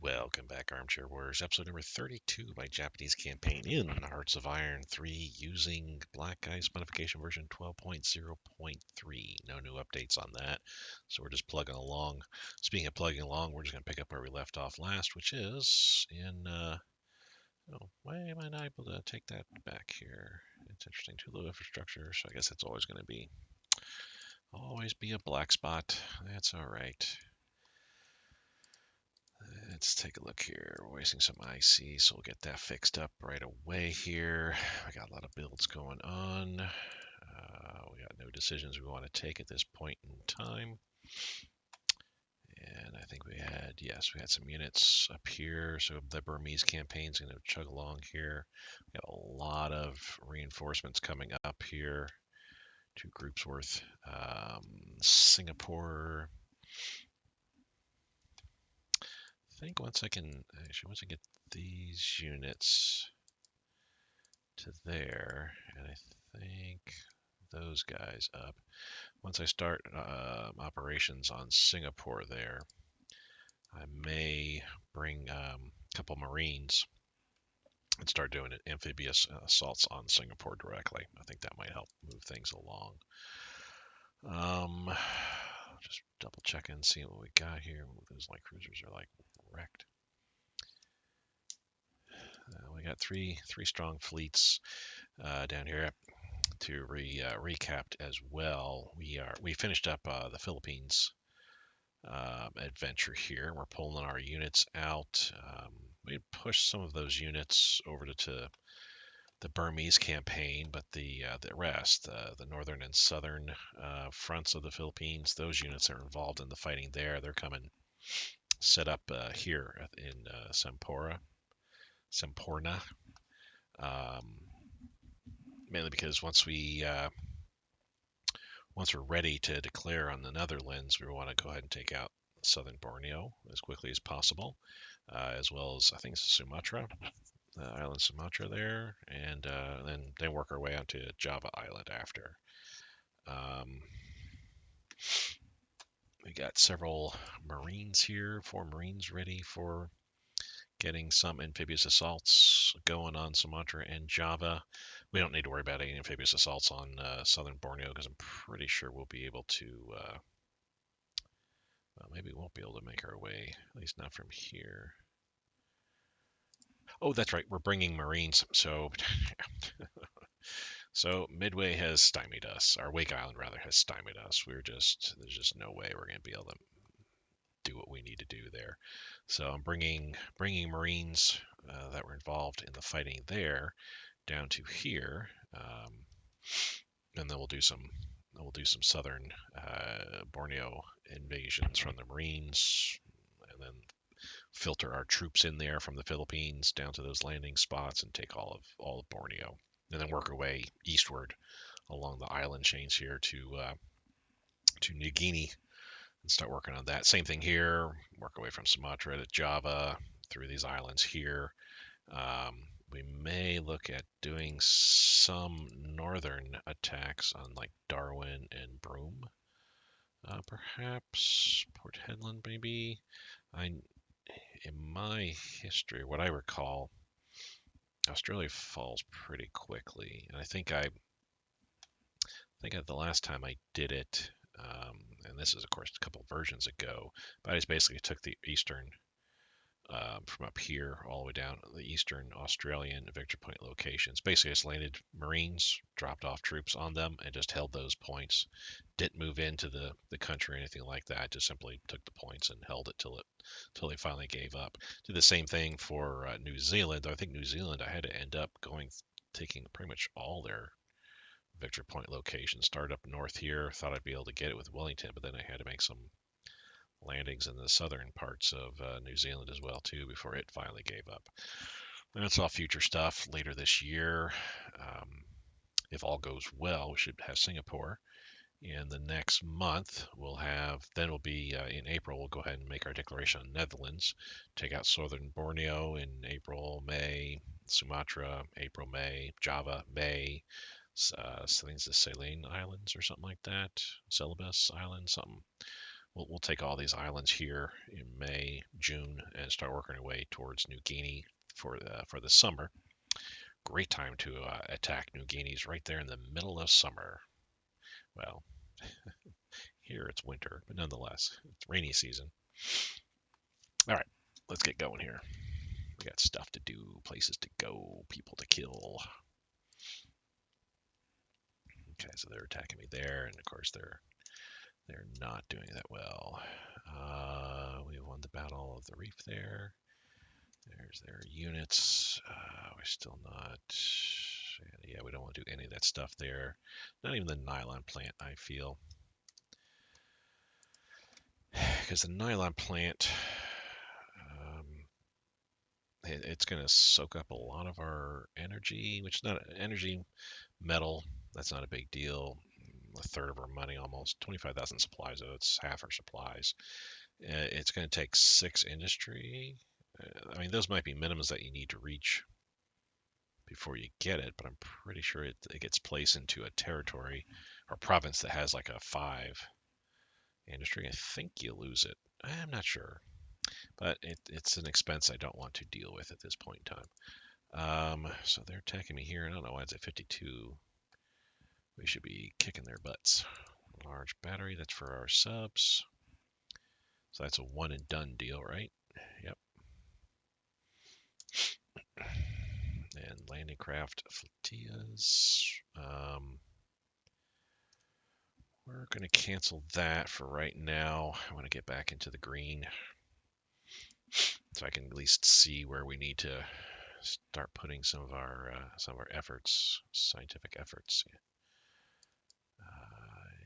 Welcome back, Armchair Warriors, episode number 32 by Japanese Campaign in Hearts of Iron 3 using Black Ice modification version 12.0.3. No new updates on that, so we're just plugging along. Speaking of plugging along, we're just going to pick up where we left off last, which is in, why am I not able to take that back here? It's interesting, too low infrastructure, so I guess it's always going to always be a black spot. That's all right. Let's take a look here. We're wasting some IC, so we'll get that fixed up right away here. We got a lot of builds going on. We got no decisions we want to take at this point in time. And I think we had some units up here. So the Burmese campaign's going to chug along here. We got a lot of reinforcements coming up here. 2 groups worth. Singapore. I think once I get these units to there, and I think those guys up. Once I start operations on Singapore there, I may bring a couple Marines and start doing amphibious assaults on Singapore directly. I think that might help move things along. Just double check and see what we got here. Those light cruisers are like wrecked. We got three strong fleets down here to recap as well. We finished up the Philippines adventure here. We're pulling our units out. We pushed some of those units over to the Burmese campaign, but the rest, the northern and southern fronts of the Philippines, those units are involved in the fighting there. They're coming set up here in Semporna. Mainly because once we're ready to declare on the Netherlands, we want to go ahead and take out southern Borneo as quickly as possible, as well as I think it's Sumatra, island Sumatra there, and then work our way onto Java Island after. We got several Marines here, 4 Marines ready for getting some amphibious assaults going on Sumatra and Java. We don't need to worry about any amphibious assaults on southern Borneo because I'm pretty sure we'll be able to. Well, maybe we won't be able to make our way, at least not from here. Oh, that's right. We're bringing Marines. So Midway has stymied us. Our Wake Island, rather, has stymied us. There's just no way we're going to be able to do what we need to do there. So I'm bringing Marines that were involved in the fighting there down to here, and then we'll do some southern Borneo invasions from the Marines, and then filter our troops in there from the Philippines down to those landing spots and take all of Borneo, and then work our way eastward along the island chains here to New Guinea and start working on that. Same thing here. Work our way from Sumatra to Java through these islands here. We may look at doing some northern attacks on like Darwin and Broome. Perhaps Port Hedland, maybe. In my history, what I recall, Australia falls pretty quickly, and I think the last time I did it, and this is of course a couple versions ago, but I just basically took the eastern from up here all the way down the eastern Australian victory point locations. Basically, I just landed Marines, dropped off troops on them, and just held those points. Didn't move into the country or anything like that. Just simply took the points and held it till they finally gave up. Did the same thing for New Zealand. I think New Zealand, I had to end up taking pretty much all their victory point locations. Started up north here. Thought I'd be able to get it with Wellington, but then I had to make some landings in the southern parts of New Zealand as well too before it finally gave up. And that's all future stuff later this year. If all goes well, we should have Singapore in the next month. We'll be in April. We'll go ahead and make our declaration on Netherlands. Take out southern Borneo in April, May. Sumatra, April, May. Java, May. I think it's the Ceylon Islands or something like that. Celebes Island, something. We'll take all these islands here in May, June and start working our way towards New Guinea for the summer. Great time to attack New Guinea's right there in the middle of summer. Well, here it's winter, but nonetheless, it's rainy season. All right, let's get going here. We got stuff to do, places to go, people to kill. Okay, so they're attacking me there, and of course they're not doing that well. We won the Battle of the Reef there. There's their units. We're still not. Yeah, we don't want to do any of that stuff there. Not even the nylon plant, I feel. Because the nylon plant, it's going to soak up a lot of our energy, which is not energy, metal. That's not a big deal. A third of our money, almost 25,000 supplies. So it's half our supplies. It's going to take 6 industry. I mean, those might be minimums that you need to reach before you get it, but I'm pretty sure it gets placed into a territory or province that has like a 5 industry. I think you lose it. I'm not sure, but it's an expense I don't want to deal with at this point in time. So they're attacking me here. I don't know why it's at 52. We should be kicking their butts. Large battery, that's for our subs. So that's a one and done deal, right? Yep. And landing craft flotillas. We're going to cancel that for right now. I want to get back into the green so I can at least see where we need to start putting some of our efforts, scientific efforts.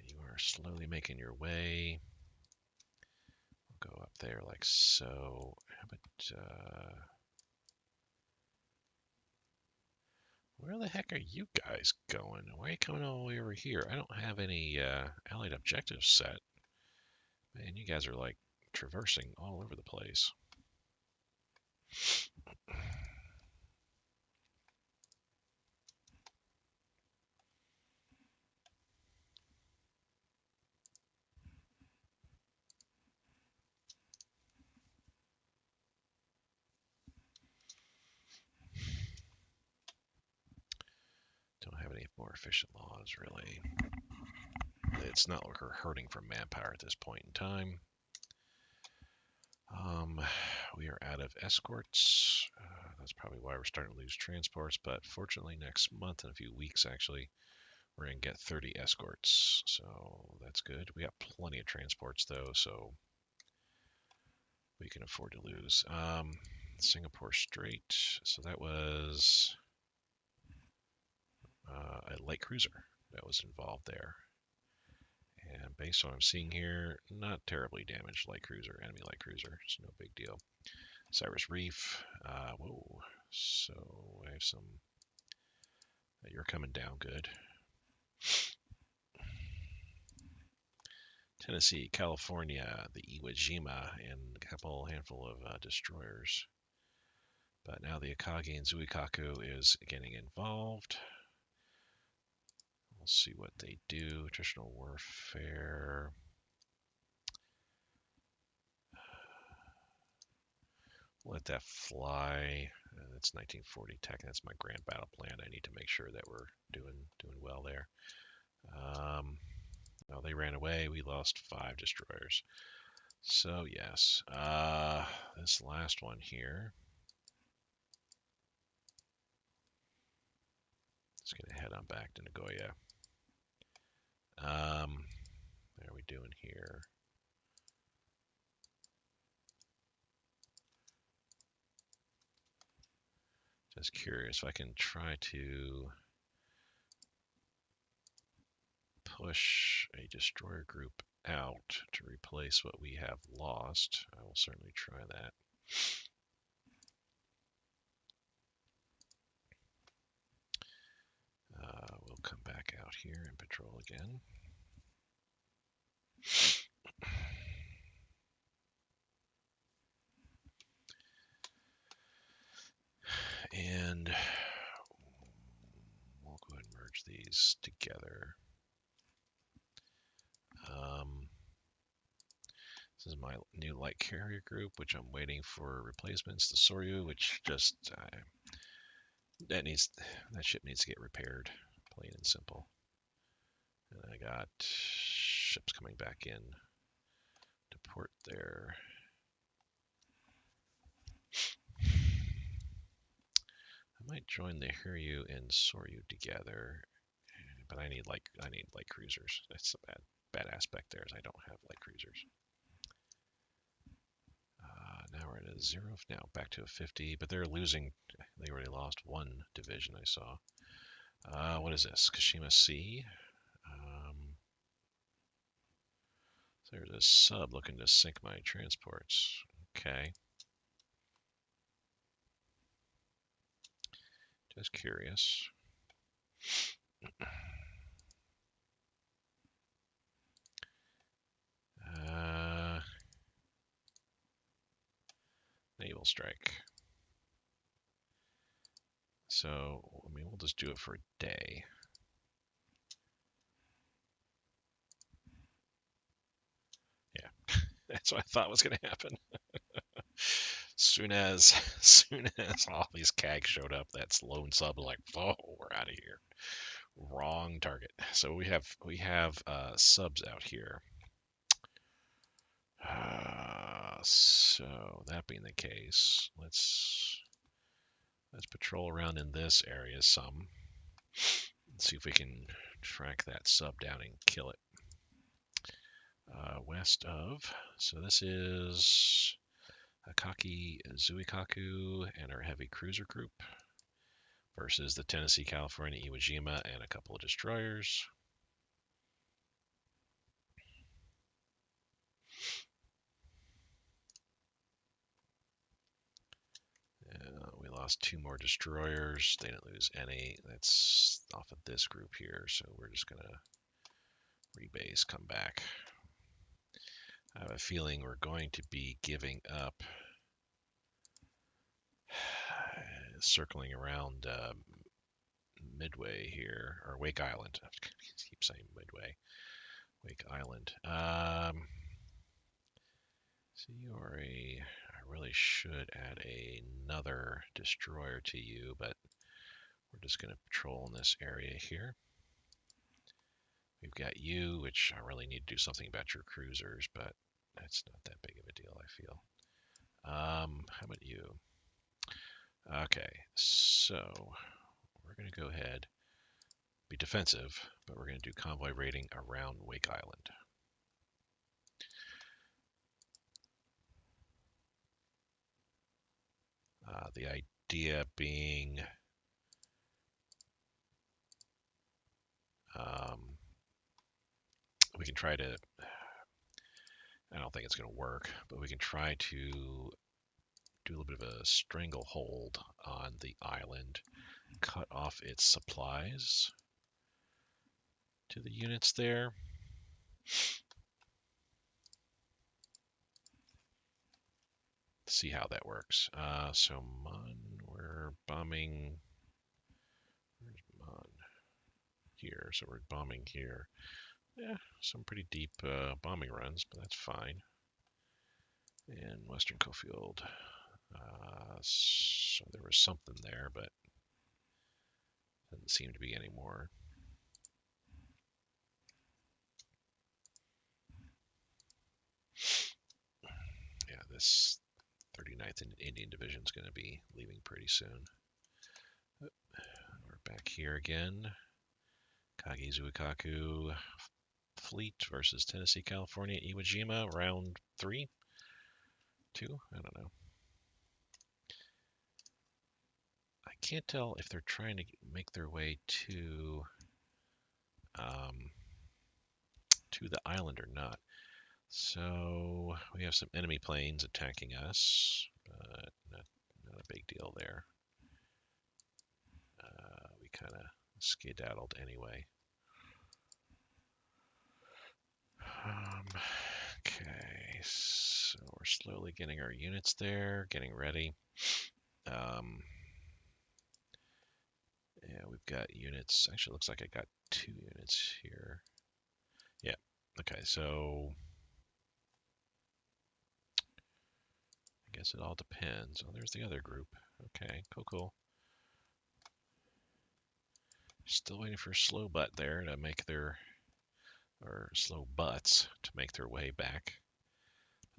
You are slowly making your way. We'll go up there like so. But where the heck are you guys going? Why are you coming all the way over here? I don't have any allied objectives set. Man, you guys are like traversing all over the place. Don't have any more efficient laws, really. It's not like we're hurting for manpower at this point in time. We are out of escorts. That's probably why we're starting to lose transports, but fortunately next month, in a few weeks actually, we're going to get 30 escorts, so that's good. We got plenty of transports though, so we can afford to lose. Singapore Strait, so that was a light cruiser that was involved there. And based on what I'm seeing here, not terribly damaged light cruiser, enemy light cruiser. It's no big deal. Cyrus Reef. Whoa. So I have some. You're coming down good. Tennessee, California, the Iwo Jima, and a handful of destroyers. But now the Akagi and Zuikaku is getting involved. We'll see what they do. Attritional warfare. Let that fly. That's 1940 tech. That's my grand battle plan. I need to make sure that we're doing well there. Well, they ran away. We lost 5 destroyers. So yes, this last one here. It's gonna head on back to Nagoya. What are we doing here? Just curious if I can try to push a destroyer group out to replace what we have lost. I will certainly try that. We'll come back out here and patrol again. And we'll go ahead and merge these together. This is my new light carrier group, which I'm waiting for replacements. The Soryu, which just that ship needs to get repaired, plain and simple. And I got ships coming back in to port there. I might join the Hiryu and Soryu together, but I need light cruisers. That's the bad aspect there is I don't have light cruisers. Now we're at a 0. Now back to a 50, but they're losing. They already lost one division I saw. What is this? Kashima Sea. So there's a sub looking to sink my transports. Okay. Just curious. Naval strike. So, I mean, we'll just do it for a day. Yeah, that's what I thought was going to happen. soon as all these CAGs showed up, that's lone sub like, oh, we're out of here. Wrong target. So we have subs out here. So that being the case, let's patrol around in this area some. Let's see if we can track that sub down and kill it. West of, so this is Akaki Zuikaku and our heavy cruiser group versus the Tennessee, California, Iwo Jima and a couple of destroyers. We lost 2 more destroyers. They didn't lose any. That's off of this group here, so we're just going to rebase, come back. I have a feeling we're going to be giving up circling around Midway here, or Wake Island. I keep saying Midway. Wake Island. So you are I really should add another destroyer to you, but we're just going to patrol in this area here. We've got you, which I really need to do something about your cruisers, but that's not that big of a deal, I feel. How about you? Okay, so we're going to go ahead, be defensive, but we're going to do convoy raiding around Wake Island. The idea being we can try to, I don't think it's going to work, but we can try to do a little bit of a stranglehold on the island, cut off its supplies to the units there. See how that works. So Mon, we're bombing. Where's Mon? Here. So we're bombing here. Yeah, some pretty deep bombing runs, but that's fine. And Western Cofield. So there was something there, but doesn't seem to be any more. Yeah, this 39th Indian Division is going to be leaving pretty soon. We're back here again. Kagi Zuikaku Fleet versus Tennessee, California, Iwo Jima, round 3. 2? I don't know. I can't tell if they're trying to make their way to the island or not. So we have some enemy planes attacking us, but not a big deal there. We kind of skedaddled anyway. Okay, so we're slowly getting our units there, getting ready. Yeah, we've got units. Actually, looks like I got 2 units here. Yeah. Okay, so Guess it all depends. Oh, there's the other group. Okay, cool. Still waiting for slow butt there to make their, or slow butts to make their way back.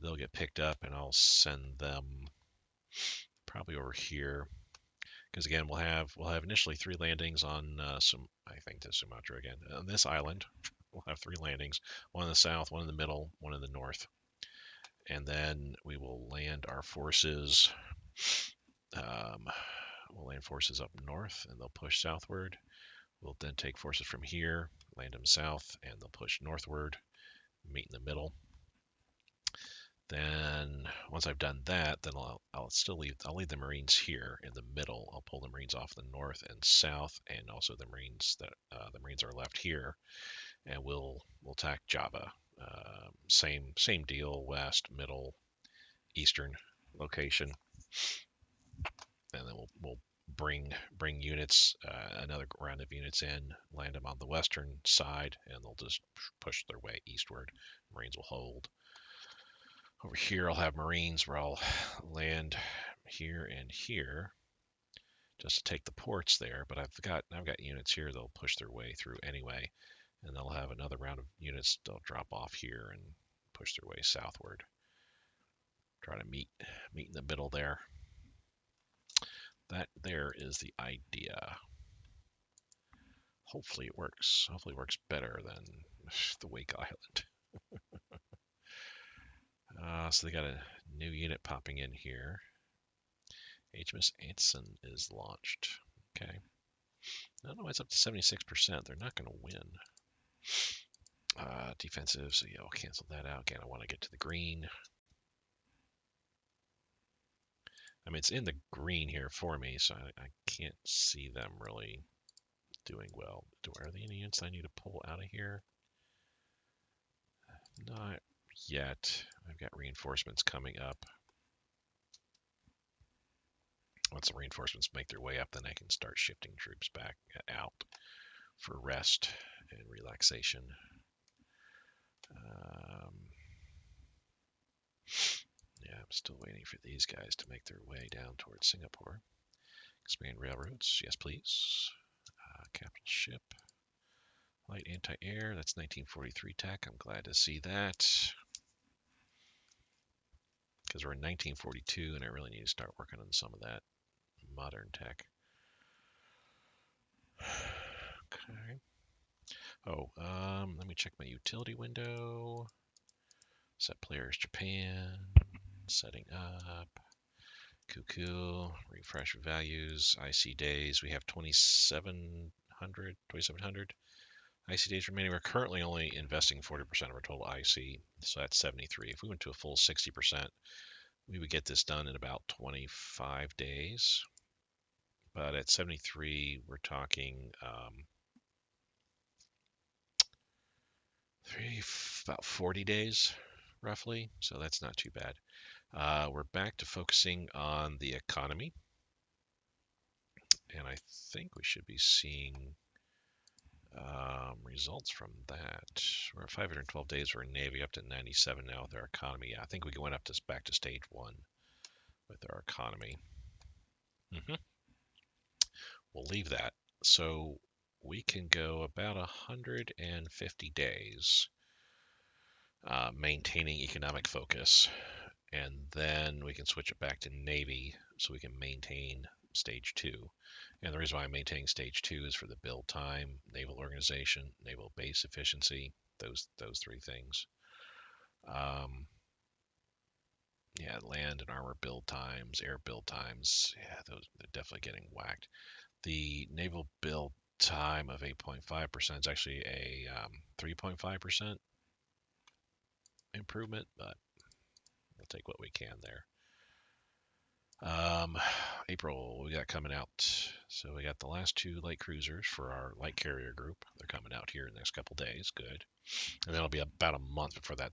They'll get picked up, and I'll send them probably over here. Because again, we'll have initially 3 landings on I think to Sumatra again. On this island, we'll have 3 landings: one in the south, one in the middle, one in the north, and then we will land our forces. We'll land forces up north, and they'll push southward. We'll then take forces from here, land them south, and they'll push northward, meet in the middle. Then once I've done that, then I'll leave the Marines here in the middle. I'll pull the Marines off the north and south, and also the Marines are left here, and we'll attack Java. Same deal: west, middle, eastern location, and then we'll bring units, another round of units in, land them on the western side, and they'll just push their way eastward. Marines will hold. Over here, I'll have Marines where I'll land here and here just to take the ports there. But I've got units here that'll push their way through anyway, and they'll have another round of units they'll drop off here and push their way southward. Try to meet in the middle there. That there is the idea. Hopefully it works. Hopefully it works better than the Wake Island. So they got a new unit popping in here. HMS Anson is launched. Okay. I don't know why it's up to 76%. They're not going to win. Defensive, so yeah, I'll cancel that out. Again, I want to get to the green. I mean, it's in the green here for me, so I can't see them really doing well. Are there any units I need to pull out of here? Not yet. I've got reinforcements coming up. Once the reinforcements make their way up, then I can start shifting troops back out for rest and relaxation. Yeah, I'm still waiting for these guys to make their way down towards Singapore. Expand railroads, yes please. Capital ship. Light anti-air, that's 1943 tech. I'm glad to see that. Because we're in 1942 and I really need to start working on some of that modern tech. Okay. Oh, let me check my utility window. Set players Japan. Setting up. Cool. Refresh values. IC days. We have 2,700 IC days remaining. We're currently only investing 40% of our total IC, so that's 73. If we went to a full 60%, we would get this done in about 25 days. But at 73, we're talking about 40 days, roughly. So that's not too bad. We're back to focusing on the economy. And I think we should be seeing results from that. We're at 512 days for Navy, up to 97 now with our economy. Yeah, I think we went back to stage 1 with our economy. We'll leave that. So we can go about 150 days maintaining economic focus, and then we can switch it back to Navy so we can maintain stage 2. And the reason why I'm maintaining stage 2 is for the build time, naval organization, naval base efficiency, those 3 things. Yeah, land and armor build times, air build times, yeah, they're definitely getting whacked. The naval build time of 8.5% is actually a 3.5% improvement, but we'll take what we can there. April, we got coming out. So we got the last 2 light cruisers for our light carrier group. They're coming out here in the next couple days. Good. And then it'll be about a month before that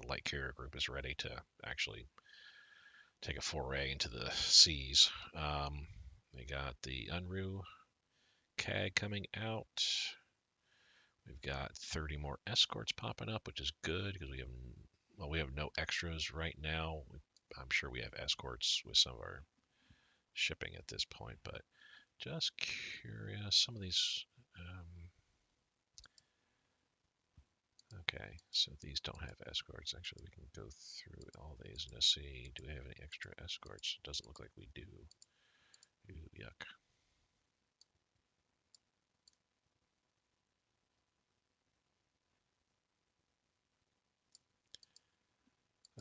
light carrier group is ready to actually take a foray into the seas. We got the Unruh CAG coming out. We've got 30 more escorts popping up, which is good because we have no extras right now. I'm sure we have escorts with some of our shipping at this point, but just curious. Some of these. Okay, so these don't have escorts. Actually, we can go through all these and just see, do we have any extra escorts? Doesn't look like we do. Ooh, yuck.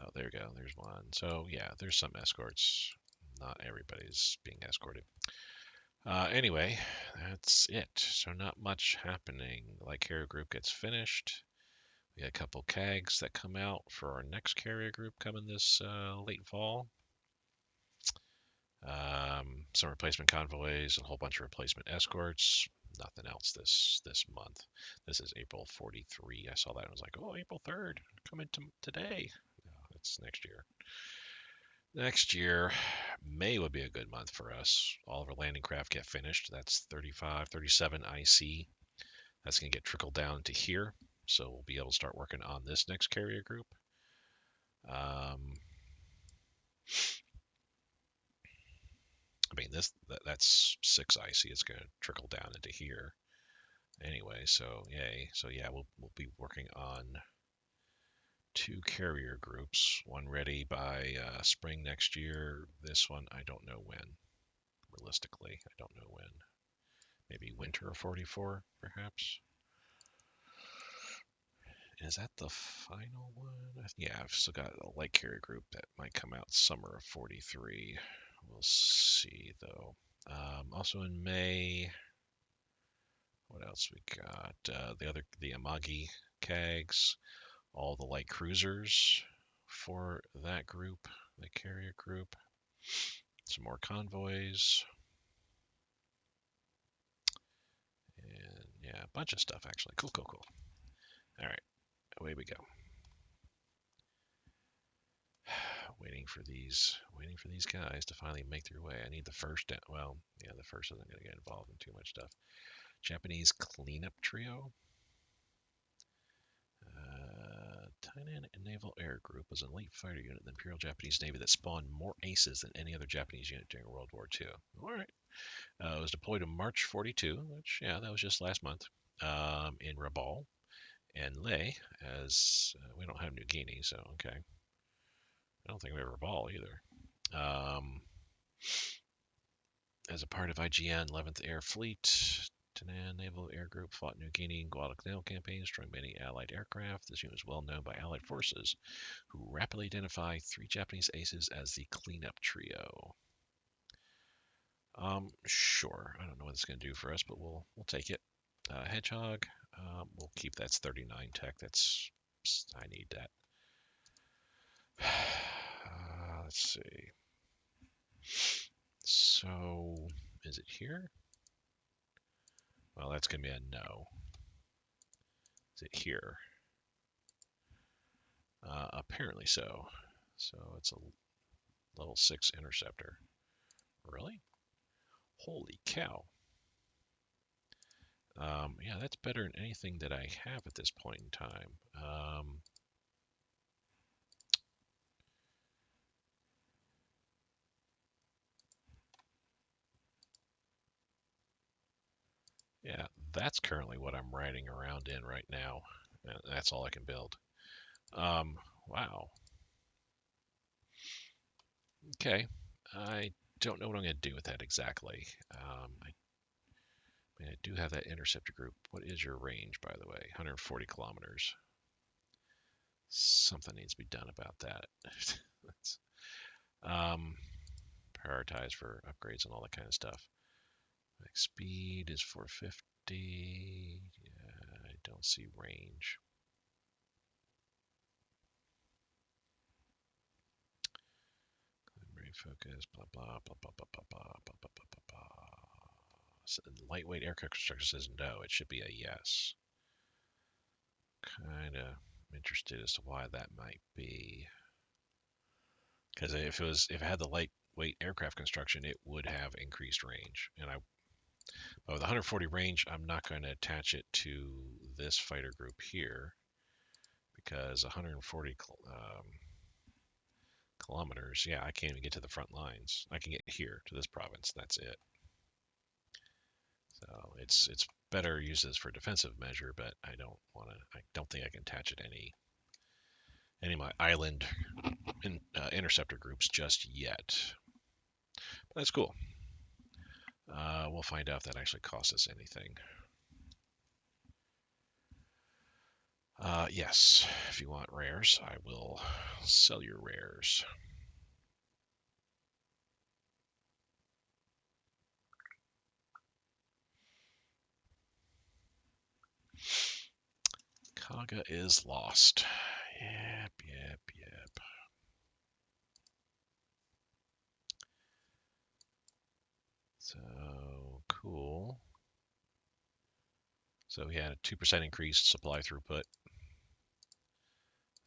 Oh, there we go. There's one. So yeah, there's some escorts. Not everybody's being escorted. Anyway, that's it. So not much happening. The light carrier group gets finished. We got a couple CAGs that come out for our next carrier group coming this late fall. Some replacement convoys, a whole bunch of replacement escorts. Nothing else this month. This is April 43. I saw that and was like, oh, April 3rd, coming to today. No, it's next year. Next year, May would be a good month for us. All of our landing craft get finished. That's 35, 37 IC. That's going to get trickled down to here. So we'll be able to start working on this next carrier group. I mean, that's 6 IC. It's going to trickle down into here anyway. So yay. So yeah, we'll be working on 2 carrier groups. One ready by spring next year. This one I don't know when. Realistically, I don't know when. Maybe winter of 44, perhaps. Is that the final one? Yeah, I've still got a light carrier group that might come out summer of 43. We'll see though. Also in May, what else we got? The Amagi CAGs, all the light cruisers for that group, the carrier group. Some more convoys. And yeah, a bunch of stuff actually. Cool. All right, away we go. Waiting for these guys to finally make their way. I need the first. Well, yeah, the first isn't going to get involved in too much stuff. Japanese cleanup trio. Tainan Naval Air Group was an elite fighter unit in the Imperial Japanese Navy that spawned more aces than any other Japanese unit during World War II. All right. It was deployed in March 42, which, yeah, that was just last month, in Rabaul and Leh, as we don't have New Guinea, so okay. I don't think we have Rabaul either. As a part of IGN 11th Air Fleet, Tainan Naval Air Group fought New Guinea and Guadalcanal campaigns, destroying many Allied aircraft. This unit was well known by Allied forces, who rapidly identify 3 Japanese aces as the cleanup trio. Sure. I don't know what it's going to do for us, but we'll take it. Hedgehog, we'll keep that's 39 tech. I need that. Let's see. So, is it here? Well, that's going to be a no. Is it here? Apparently so. So it's a level 6 interceptor. Really? Holy cow. Yeah, that's better than anything that I have at this point in time. Yeah, that's currently what I'm riding around in right now. And that's all I can build. Wow. Okay. I don't know what I'm going to do with that exactly. I do have that interceptor group. What is your range, by the way? 140 kilometers. Something needs to be done about that. Prioritize for upgrades and all that kind of stuff. Max speed is 450. Yeah, I don't see range. Focus, blah blah blah blah blah blah blah blah blah blah blah. So lightweight aircraft construction says no. It should be a yes. Kind of interested as to why that might be. Because if it had the lightweight aircraft construction, it would have increased range. And with 140 range, I'm not going to attach it to this fighter group here because 140 kilometers. Yeah, I can't even get to the front lines. I can get here to this province. That's it. So it's better used as for defensive measure, but I don't want to. I don't think I can attach it any of my island interceptor groups just yet. But that's cool. We'll find out if that actually costs us anything. Yes, if you want rares, I will sell your rares. Kaga is lost. Yep. So, cool. So we had a 2% increased supply throughput.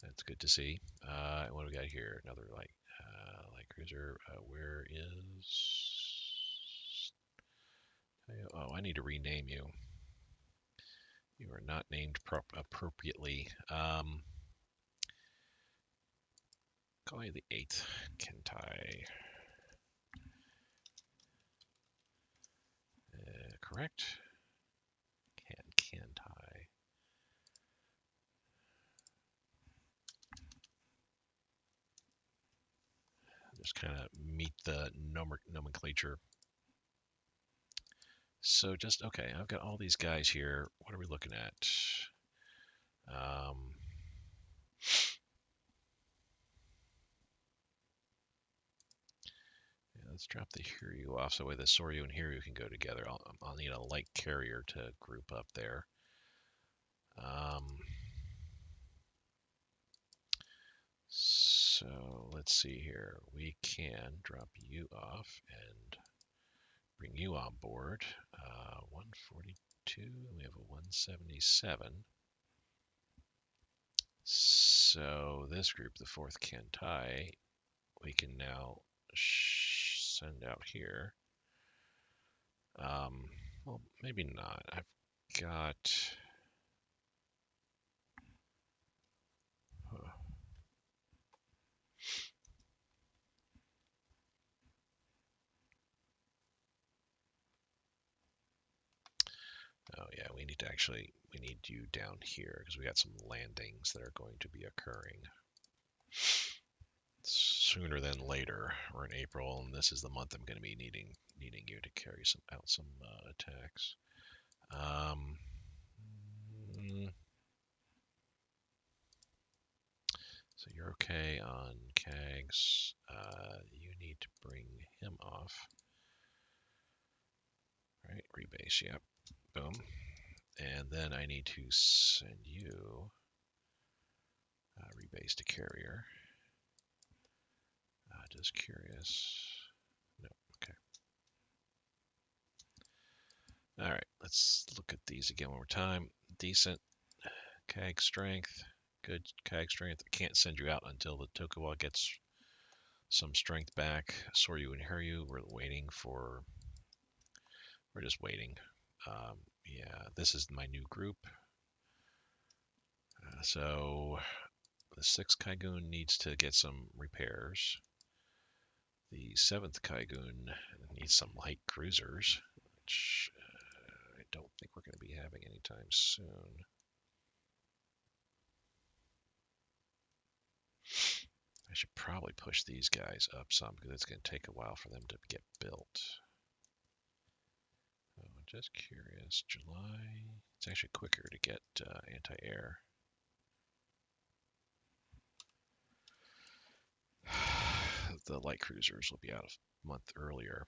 That's good to see. What do we got here? Another light cruiser. Where is... Oh, I need to rename you. You are not named appropriately. Call you the 8th Kentai. Correct? Kentai. Just kind of meet the nomenclature. So just, okay, I've got all these guys here. What are we looking at? Yeah, let's drop the Hiryu off so that way the Soryu and Hiryu can go together. I'll need a light carrier to group up there. So let's see here. We can drop you off and bring you on board. 142, we have a 177. So this group, the 4th Kentai, we can now send out here. Well, maybe not. I've got... Oh yeah, we need you down here because we got some landings that are going to be occurring sooner than later. We're in April, and this is the month I'm going to be needing you to carry out some attacks. So you're okay on Kags. You need to bring him off. Right, rebase, yep. Boom. And then I need to send you rebase to carrier. Just curious. No, okay. All right, let's look at these again one more time. Decent CAG strength, good CAG strength. I can't send you out until the Tokugawa gets some strength back. Soryu and Hiryu, we're just waiting. Yeah, this is my new group. So the 6th Kaigun needs to get some repairs. The 7th Kaigun needs some light cruisers, which I don't think we're going to be having anytime soon. I should probably push these guys up some because it's going to take a while for them to get built. Oh, just curious. July. It's actually quicker to get anti-air. The light cruisers will be out a month earlier.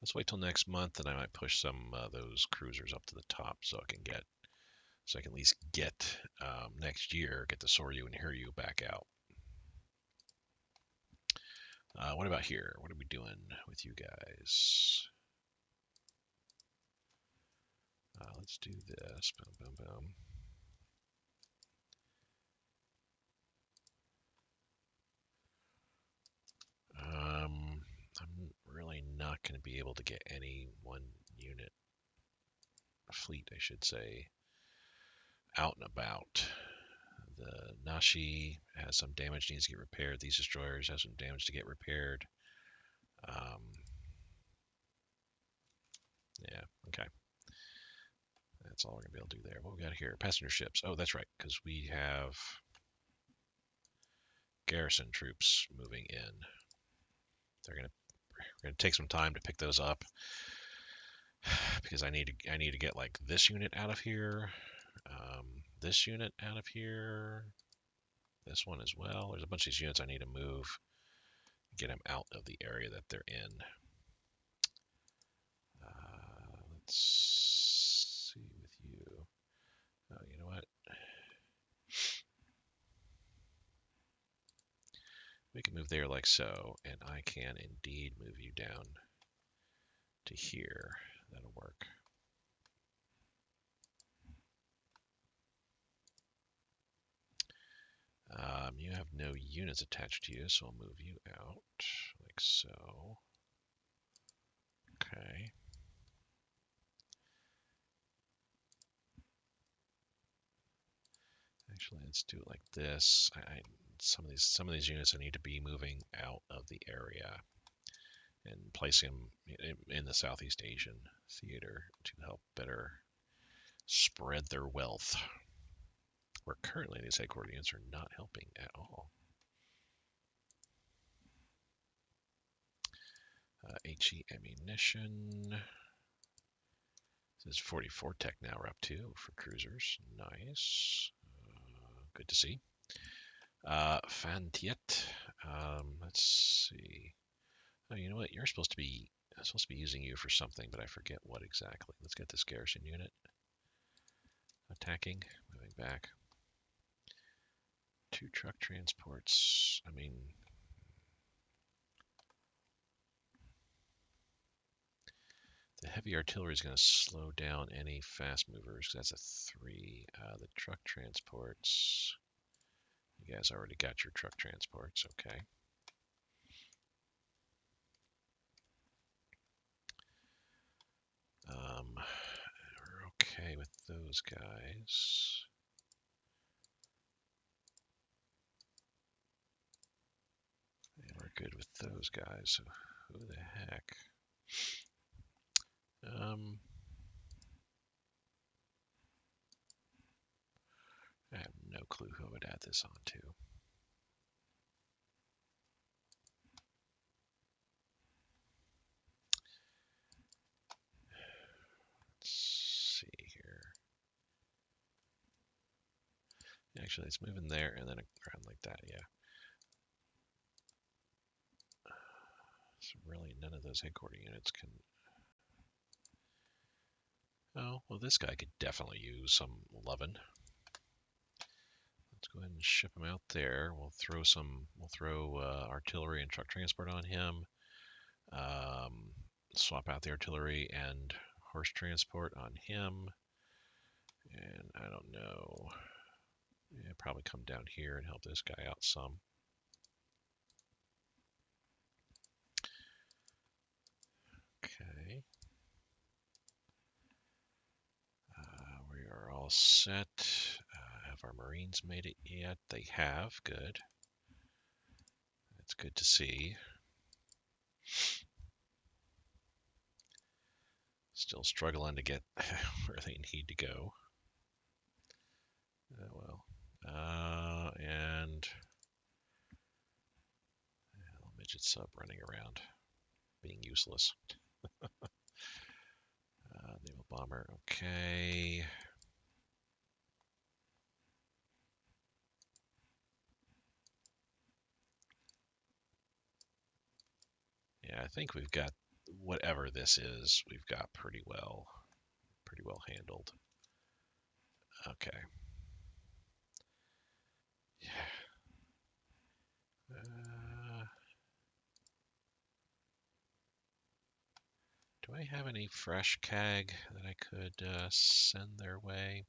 Let's wait till next month, and I might push some of those cruisers up to the top so I can at least get next year, get the Soryu and Hiryu back out. What about here? What are we doing with you guys? Let's do this. Boom, boom, boom. I'm really not going to be able to get any one unit, fleet, I should say, out and about The Nashi has some damage, needs to get repaired. These destroyers have some damage to get repaired. Yeah, okay. That's all we're going to be able to do there. What we got here? Passenger ships. Oh, that's right, because we have garrison troops moving in. We're going to take some time to pick those up because I need to get like this unit out of here, this unit out of here, this one as well. There's a bunch of these units I need to move, get them out of the area that they're in. Let's see with you. Oh, you know what? We can move there like so, and I can indeed move you down to here. That'll work. You have no units attached to you, so I'll move you out like so. Okay. Actually, let's do it like this. Some of these units I need to be moving out of the area and placing them in the Southeast Asian theater to help better spread their wealth. Where currently these headquarters units are not helping at all. HE ammunition. This is 44 tech now we're up to for cruisers. Nice. Good to see. Fantiet. Let's see. Oh, you know what? I'm supposed to be using you for something, but I forget what exactly. Let's get this garrison unit attacking. Moving back. 2 truck transports. I mean, the heavy artillery is going to slow down any fast movers. That's a 3. The truck transports. You guys already got your truck transports. Okay. We're okay with those guys. And we're good with those guys. So who the heck? I have no clue who I would add this on to. Let's see here. Actually, it's moving there and then around like that, yeah. So really none of those headquarters units can... Oh, well this guy could definitely use some loving. Let's go ahead and ship him out there. We'll throw artillery and truck transport on him. Swap out the artillery and horse transport on him. And I don't know. Yeah, probably come down here and help this guy out some. Okay. We are all set. Have our Marines made it yet? They have. Good. That's good to see. Still struggling to get where they need to go. Well. And midget sub running around, being useless. Naval bomber. Okay. Yeah, I think we've got whatever this is. We've got pretty well handled. Okay. Yeah. Do I have any fresh CAG that I could send their way?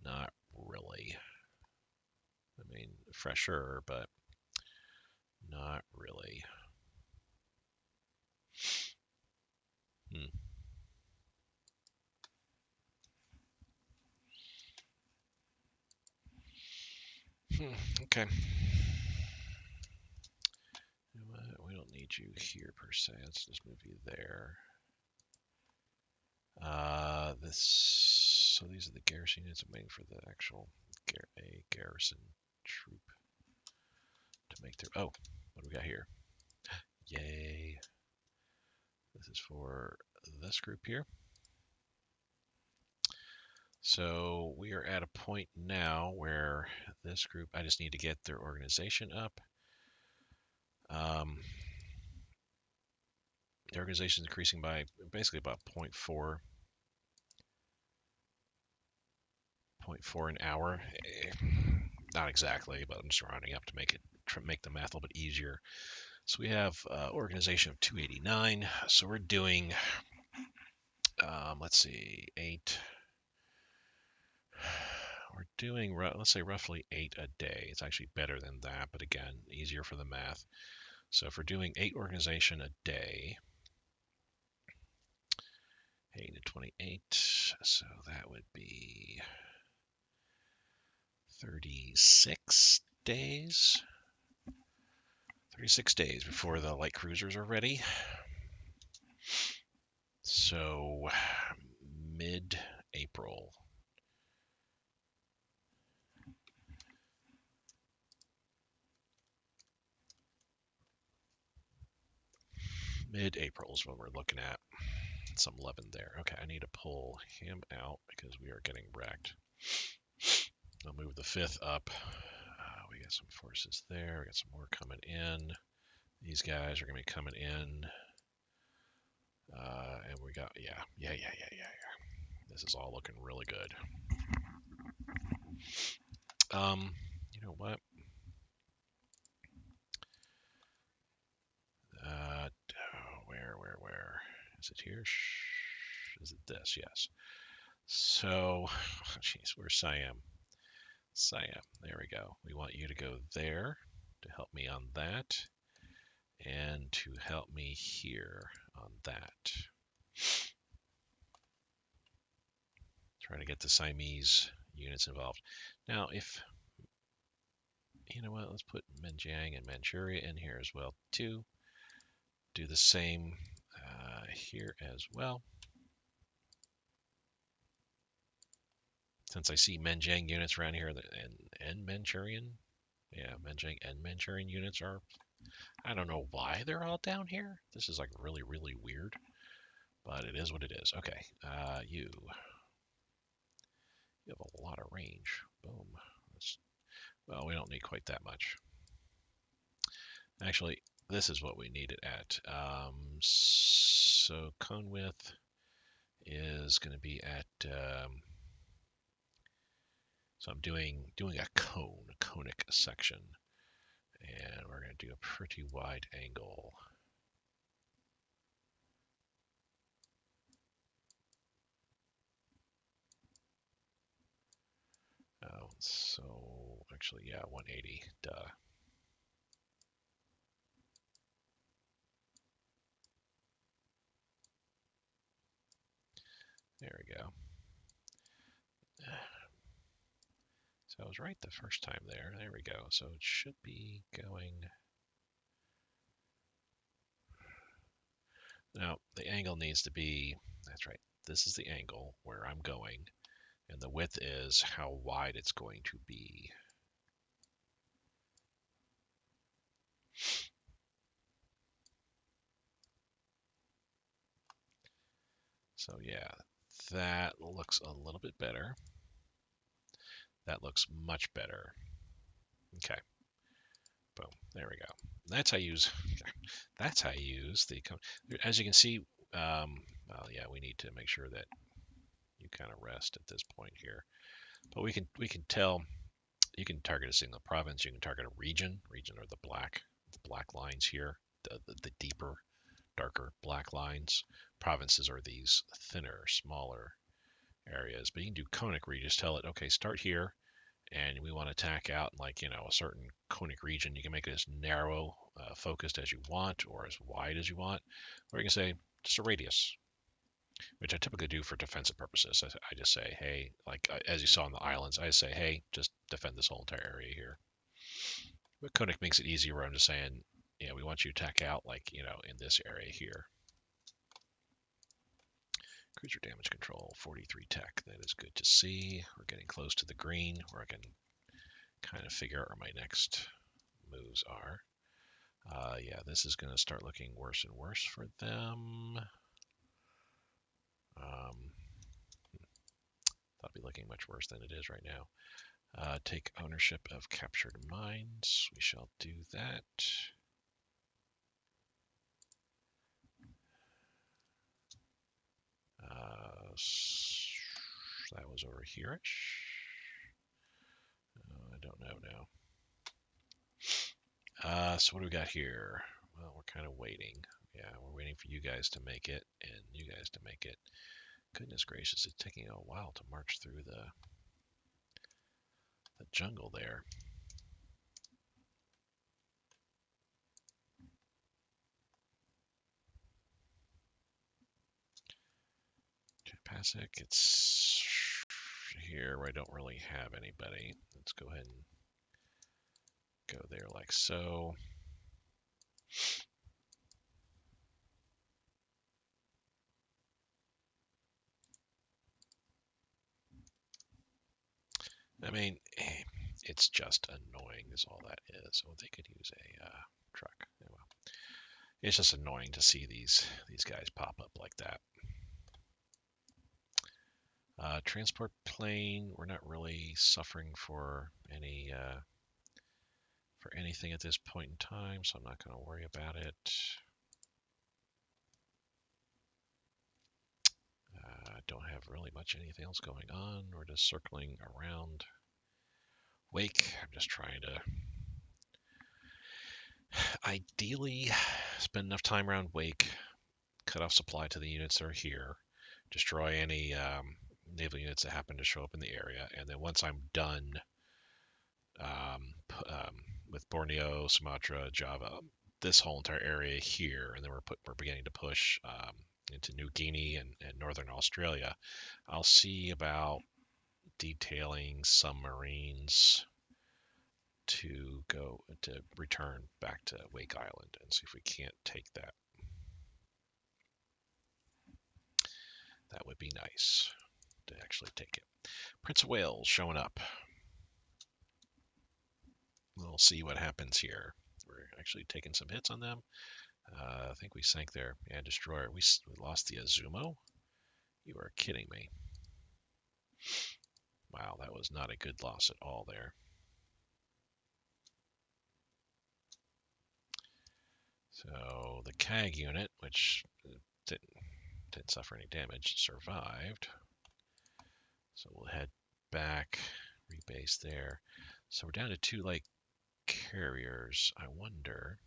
Not really. I mean, fresher, but not really. Hmm. Okay. We don't need you here per se. Let's just move you there. So these are the garrison units. I'm waiting for the actual garrison troop to make their. Oh, what do we got here? Yay! This is for this group here. So we are at a point now where this group, I just need to get their organization up. The organization is increasing by basically about 0.4 an hour. Not exactly, but I'm just rounding up to make the math a little bit easier. So we have organization of 289. So we're doing, let's see, 8. We're doing, let's say, roughly 8 a day. It's actually better than that, but again, easier for the math. So if we're doing 8 organization a day, 8 to 28, so that would be 36 days. 36 days before the light cruisers are ready. So mid-April. Mid-April is what we're looking at. Some 11 there. Okay, I need to pull him out because we are getting wrecked. I'll move the 5th up. We got some forces there. We got some more coming in. These guys are going to be coming in. And we got, yeah. This is all looking really good. You know what? Where? Is it here? Is it this? Yes. So, jeez, where's Siam? Siam, there we go. We want you to go there to help me on that, and to help me here on that. Trying to get the Siamese units involved. Now, if, you know what, let's put Menjiang and Manchuria in here as well, too. Do the same here as well. Since I see Menjiang units around here and Manchurian, yeah, Menjiang and Manchurian units are, I don't know why they're all down here. This is like really, really weird, but it is what it is. Okay, you have a lot of range. Boom. Well, we don't need quite that much. Actually, this is what we need it at. So cone width is going to be at, so I'm doing a conic section, and we're going to do a pretty wide angle. So actually, yeah, 180, duh. There we go. So I was right the first time there. There we go. So it should be going. Now, the angle needs to be, that's right, this is the angle where I'm going, and the width is how wide it's going to be. So yeah, that looks a little bit better. That looks much better. Okay. Boom. There we go. That's how I use. That's how I use the. As you can see, well, yeah, we need to make sure that you kind of rest at this point here. But we can tell. You can target a single province. You can target a region. Region are the black lines here. The deeper, darker black lines. Provinces are these thinner, smaller areas. But you can do conic where you just tell it, okay, start here, and we want to attack out like, you know, a certain conic region. You can make it as narrow focused as you want, or as wide as you want, or you can say just a radius, which I typically do for defensive purposes. I just say, hey, like as you saw in the islands, I say, hey, just defend this whole entire area here. But Koenig makes it easier where I'm just saying, yeah, we want you to attack out, like, in this area here. Cruiser damage control, 43 tech. That is good to see. We're getting close to the green where I can kind of figure out where my next moves are. Yeah, this is going to start looking worse and worse for them. Thought it'd be looking much worse than it is right now. Take ownership of captured mines. We shall do that. That was over here-ish. I don't know now. So what do we got here? Well, we're kind of waiting. Yeah, we're waiting for you guys to make it and you guys to make it. Goodness gracious, it's taking a while to march through the jungle there. Pasek, it's here where I don't really have anybody. Let's go ahead and go there like so. I mean, it's just annoying is all that is. Oh, they could use a truck. Yeah, well, it's just annoying to see these guys pop up like that. Transport plane, we're not really suffering for anything at this point in time, so I'm not going to worry about it. Don't have really much anything else going on. We're just circling around Wake. I'm just trying to ideally spend enough time around Wake, cut off supply to the units that are here, destroy any naval units that happen to show up in the area, and then once I'm done with Borneo, Sumatra, Java, this whole entire area here, and then we're beginning to push into New Guinea and Northern Australia. I'll see about detailing some Marines to return back to Wake Island and see if we can't take that. That would be nice to actually take it. Prince of Wales showing up. We'll see what happens here. We're actually taking some hits on them. I think we sank their destroyer. We lost the Azumo. You are kidding me. Wow, that was not a good loss at all there. So the CAG unit, which didn't suffer any damage, survived. So we'll head back, rebase there. So we're down to 2 light carriers. I wonder.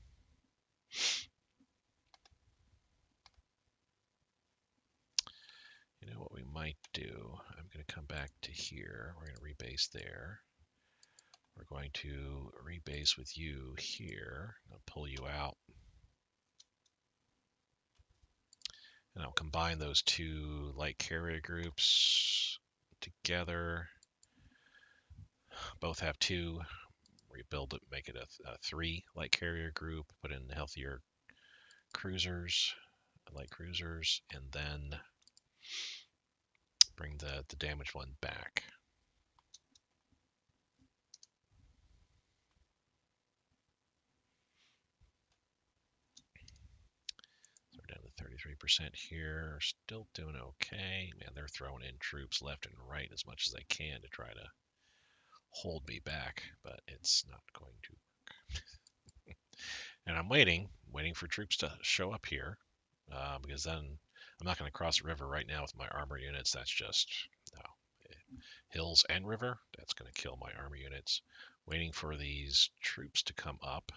You know what we might do? I'm going to come back to here. We're going to rebase there. We're going to rebase with you here. I'll pull you out. And I'll combine those 2 light carrier groups together. Both have 2. Rebuild it, make it a 3 light carrier group. Put in healthier cruisers, light cruisers, and then bring the damaged one back. So we're down to 33% here. Still doing okay. Man, they're throwing in troops left and right as much as they can to try to hold me back, but it's not going to work. And I'm waiting for troops to show up here, because then I'm not going to cross the river right now with my armor units. That's just, no. Hills and river, that's going to kill my armor units. Waiting for these troops to come up.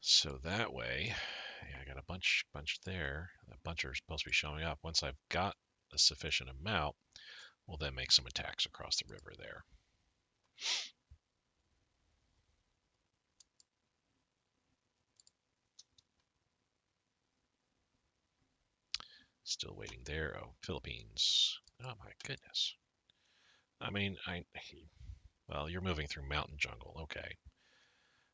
So that way, yeah, I got a bunch there. A bunch are supposed to be showing up. Once I've got a sufficient amount, we'll then make some attacks across the river there. Still waiting there. Oh, Philippines. Oh my goodness. I mean, Well, you're moving through mountain jungle. Okay.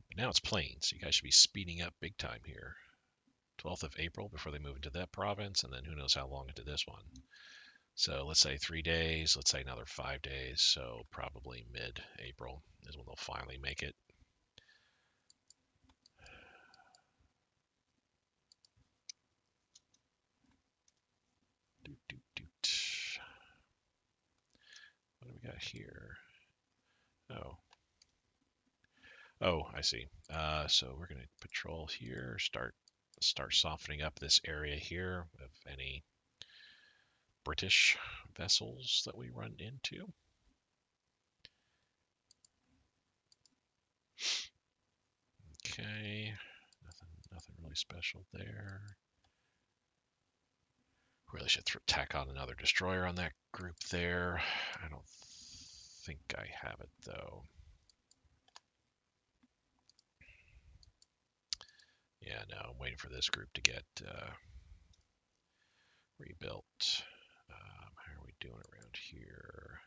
But now it's plains. So you guys should be speeding up big time here. 12th of April before they move into that province, and then who knows how long into this one. So let's say 3 days. Let's say another 5 days. So probably mid-April is when they'll finally make it. Doot, doot, doot. What do we got here? Oh, I see. So we're going to patrol here, start softening up this area here of any British vessels that we run into. Okay, nothing really special there. Really should tack on another destroyer on that group there. I don't think I have it though. Yeah, no, I'm waiting for this group to get rebuilt. How are we doing around here?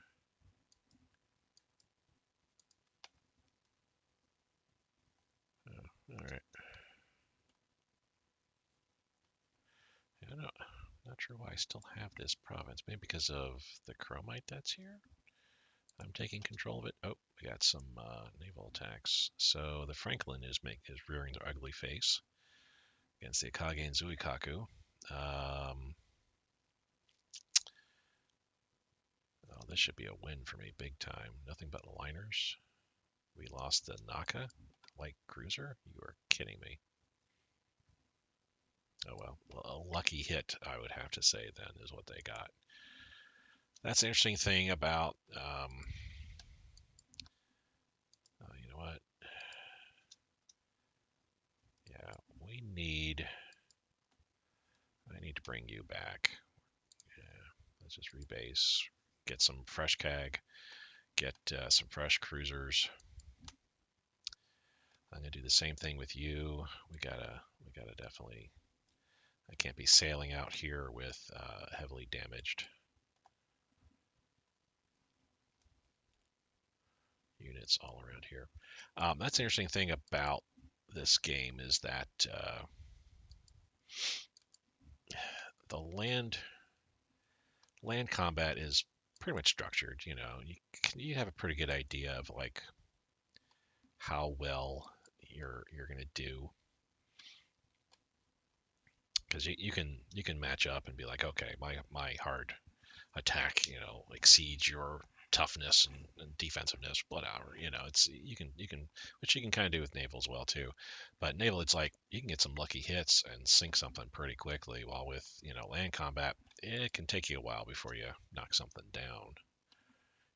Oh, all right. Yeah, not sure why I still have this province. Maybe because of the chromite that's here. I'm taking control of it. Oh, we got some naval attacks. So the Franklin is rearing their ugly face against the Akage and Zuikaku. Oh, this should be a win for me, big time. Nothing but liners. We lost the Naka light cruiser. You are kidding me. Oh well, a lucky hit, I would have to say. Then is what they got. That's the interesting thing about. You know what? Yeah, I need to bring you back. Yeah, let's just rebase, get some fresh CAG, get some fresh cruisers. I'm gonna do the same thing with you. We gotta definitely. I can't be sailing out here with heavily damaged units all around here. That's the interesting thing about this game is that the land combat is pretty much structured. You know, you have a pretty good idea of like how well you're gonna do because you can match up and be like, okay, my hard attack, exceeds your toughness and defensiveness, whatever. It's you can which you can kind of do with naval as well too. But naval, it's like you can get some lucky hits and sink something pretty quickly. While with land combat, it can take you a while before you knock something down.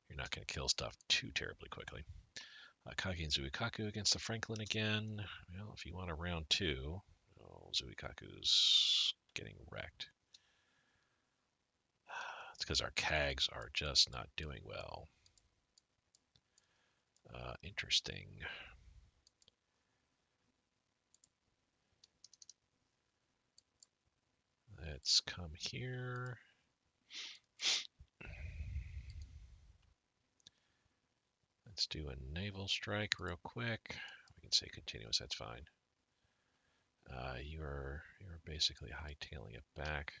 You're not going to kill stuff too terribly quickly. Kage and Zuikaku against the Franklin again. Well, if you want a round two, Zuikaku's getting wrecked. It's because our CAGs are just not doing well. Interesting. Let's come here. Let's do a naval strike real quick. We can say continuous, that's fine. You're basically hightailing it back.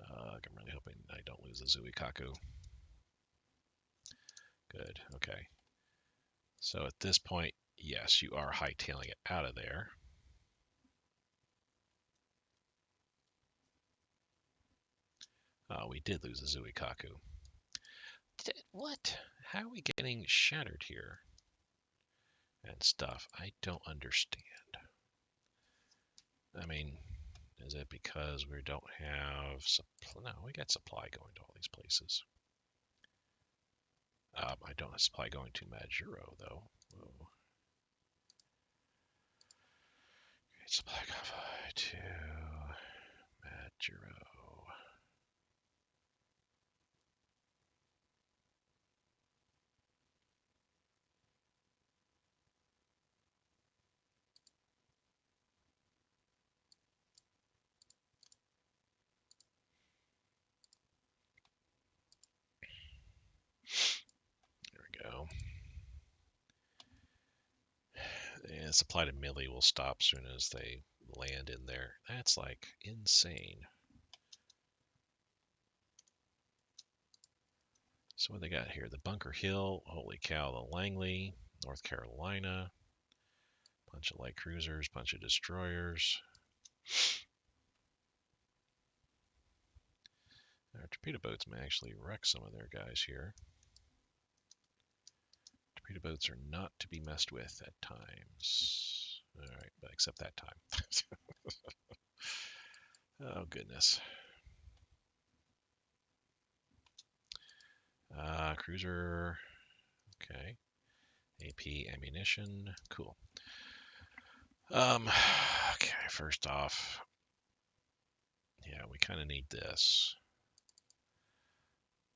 I'm really hoping I don't lose the Zuikaku. Good, okay. So at this point, yes, you are hightailing it out of there. We did lose the Zuikaku. What? How are we getting shattered here? And stuff. I don't understand. I mean, is it because we don't have supply? No, we got supply going to all these places. I don't have supply going to Majuro, though. Whoa. Great supply convoy to Majuro. There we go. And supply to Millie will stop soon as they land in there. That's like insane. So what they got here? The Bunker Hill, holy cow, the Langley, North Carolina, bunch of light cruisers, bunch of destroyers. Our torpedo boats may actually wreck some of their guys here. Torpedo boats are not to be messed with at times. All right, but except that time. Oh, goodness. Cruiser. Okay. AP ammunition. Cool. Okay, first off, yeah, we kind of need this.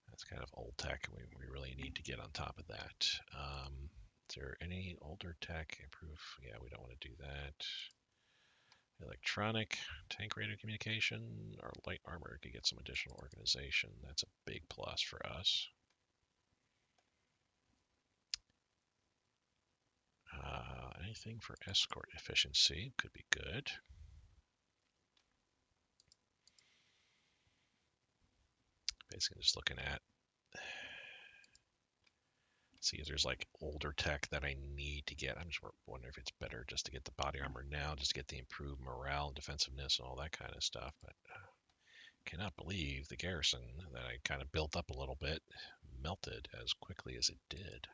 That's kind of old tech, and we really need to get on top of that. Is there any older tech improve? Yeah, we don't want to do that. Electronic, tank radio communication, or light armor to get some additional organization. That's a big plus for us. Anything for escort efficiency could be good. Basically just looking at, see if there's like older tech that I need to get. I'm just wondering if it's better just to get the body armor now, just to get the improved morale and defensiveness and all that kind of stuff. But cannot believe the garrison that I kind of built up a little bit melted as quickly as it did.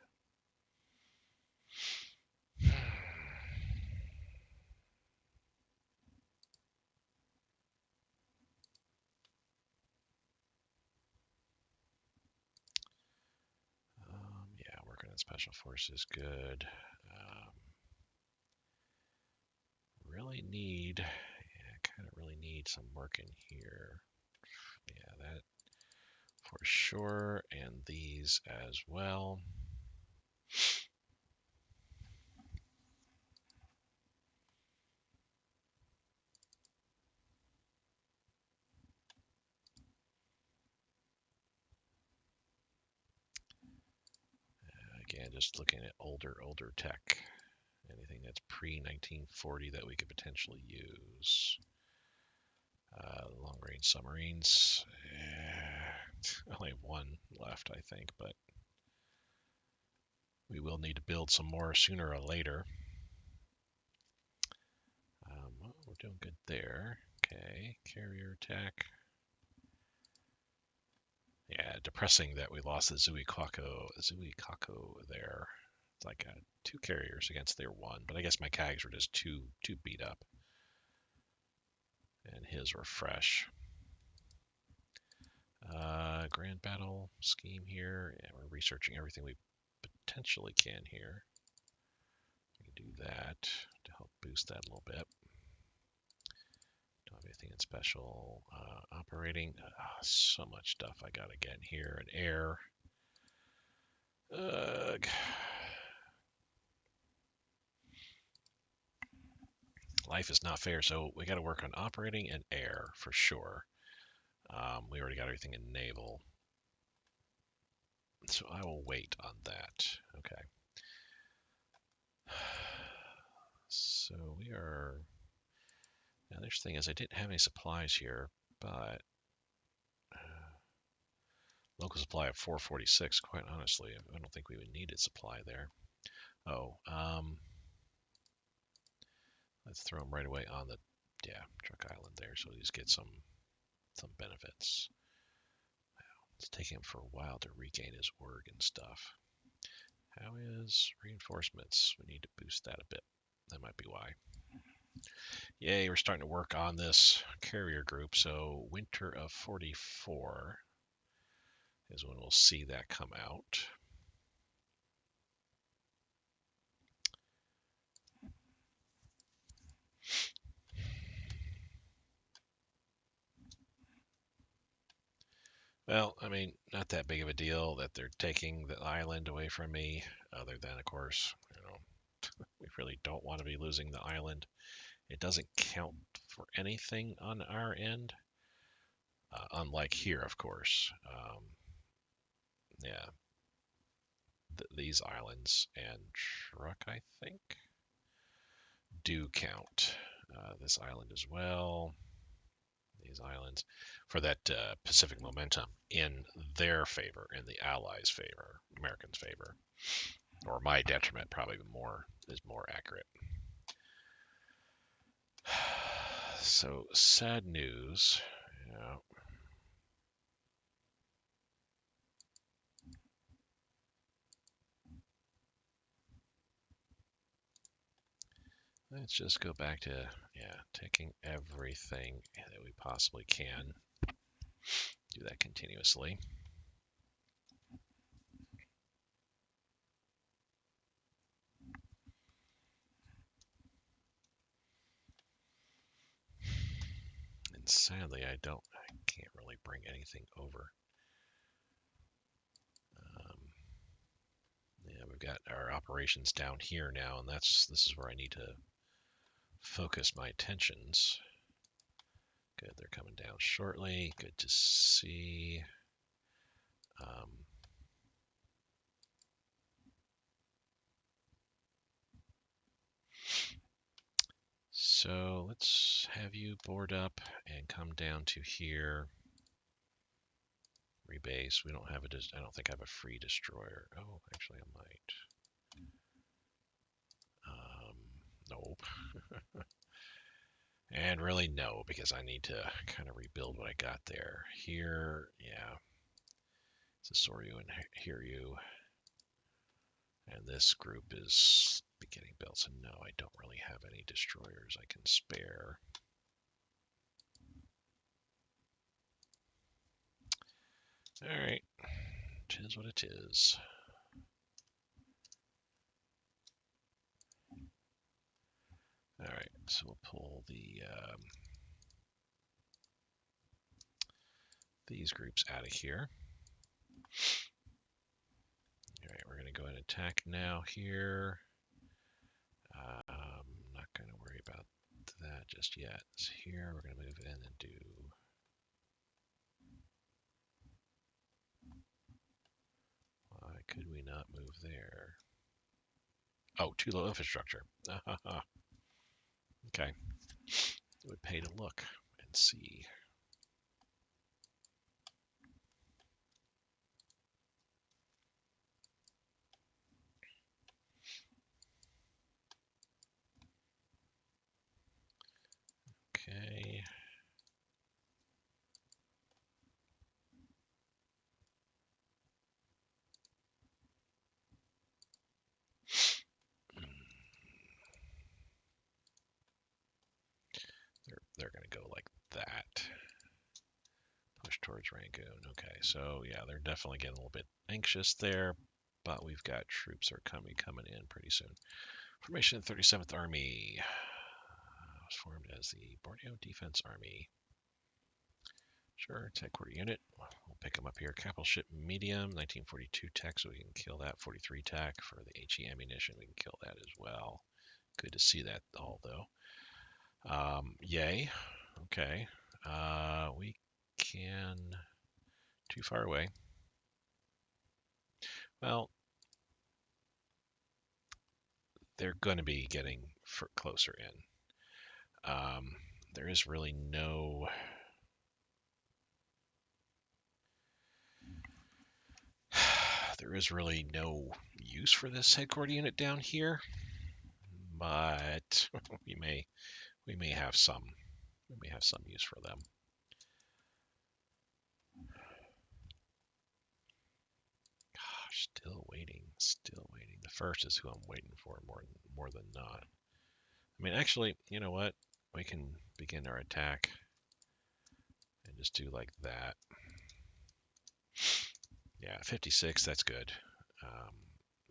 Yeah, working on special forces, good. Really need, yeah, kind of really need some work in here. Yeah, that for sure, and these as well. Again, just looking at older tech. Anything that's pre-1940 that we could potentially use. Long-range submarines. I only have one left, I think, but we will need to build some more sooner or later. Well, we're doing good there. Okay, carrier attack. Yeah, depressing that we lost the Zuikaku there. It's like 2 carriers against their 1, but I guess my CAGs were just too beat up, and his were fresh. Grand battle scheme here. Yeah, we're researching everything we potentially can here. We can do that to help boost that a little bit. Don't have anything in special. Operating. So much stuff I gotta get here. And air. Life is not fair, so we got to work on operating and air for sure. We already got everything in naval, so I will wait on that. Okay. So we are. Now, the thing is, I didn't have any supplies here, but local supply of 446. Quite honestly, I don't think we would need a supply there. Oh, let's throw him right away on the truck island there, so he's get some benefits. It's taking him for a while to regain his org and stuff. How is reinforcements? We need to boost that a bit. That might be why. Yay, we're starting to work on this carrier group. So winter of 44 is when we'll see that come out. Well, I mean, not that big of a deal that they're taking the island away from me, other than, of course, we really don't want to be losing the island. It doesn't count for anything on our end, unlike here, of course. Yeah, these islands and truck, I think. do count this island as well. These islands for that Pacific momentum in their favor, in the Allies' favor, Americans' favor, or my detriment, probably is more accurate. So sad news. Yeah. Let's just go back to, taking everything that we possibly can. Do that continuously. And sadly, I can't really bring anything over. Yeah, we've got our operations down here now, and this is where I need to focus my attentions. Good, they're coming down shortly. Good to see. So let's have you board up and come down to here. Rebase. We don't have I don't think I have a free destroyer. Oh, actually I might. Nope. And really no, because I need to kind of rebuild what I got there. Here, yeah. It's a Soryu and Hiryu. And this group is beginning built, so no, I don't really have any destroyers I can spare. Alright, tis what it is. Alright, so we'll pull these groups out of here. Alright, we're going to go ahead and attack now here. Not going to worry about that just yet. So here we're going to move in and do... Why could we not move there? Oh, too low infrastructure. Okay. It would pay to look and see. Okay. They're going to go like that. Push towards Rangoon. Okay, so yeah, they're definitely getting a little bit anxious there, but we've got troops are coming in pretty soon. Formation 37th Army was formed as the Borneo Defense Army. Sure, it's headquarter unit. We'll pick them up here. Capital ship medium, 1942 tech, so we can kill that. 43 tech for the HE ammunition. We can kill that as well. Good to see that all though. Yay. Okay. We can... Too far away. Well, they're going to be getting closer in. There is really no... There is really no use for this headquarter unit down here, but we may have some use for them. Gosh, still waiting. The first is who I'm waiting for more than not. I mean, actually, you know what? We can begin our attack and just do like that. Yeah, 56, that's good.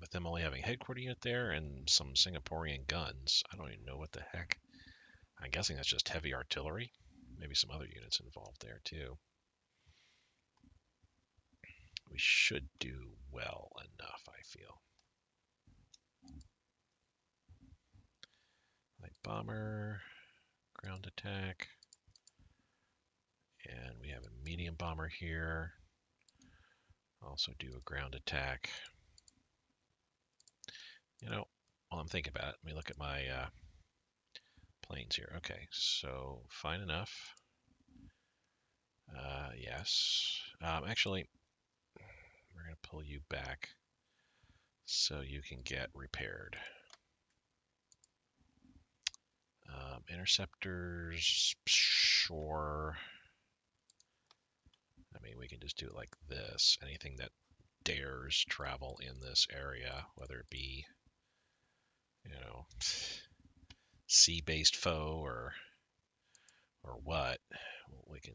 With them only having headquarter unit there and some Singaporean guns, I don't even know what the heck. I'm guessing that's just heavy artillery. Maybe some other units involved there too. We should do well enough, I feel. Light bomber, ground attack. And we have a medium bomber here. Also do a ground attack. You know, while I'm thinking about it, let me look at my planes here. Okay, so fine enough. Yes. Actually, we're going to pull you back so you can get repaired. Interceptors, sure. I mean, we can just do it like this. Anything that dares travel in this area, whether it be, sea-based foe or what, we can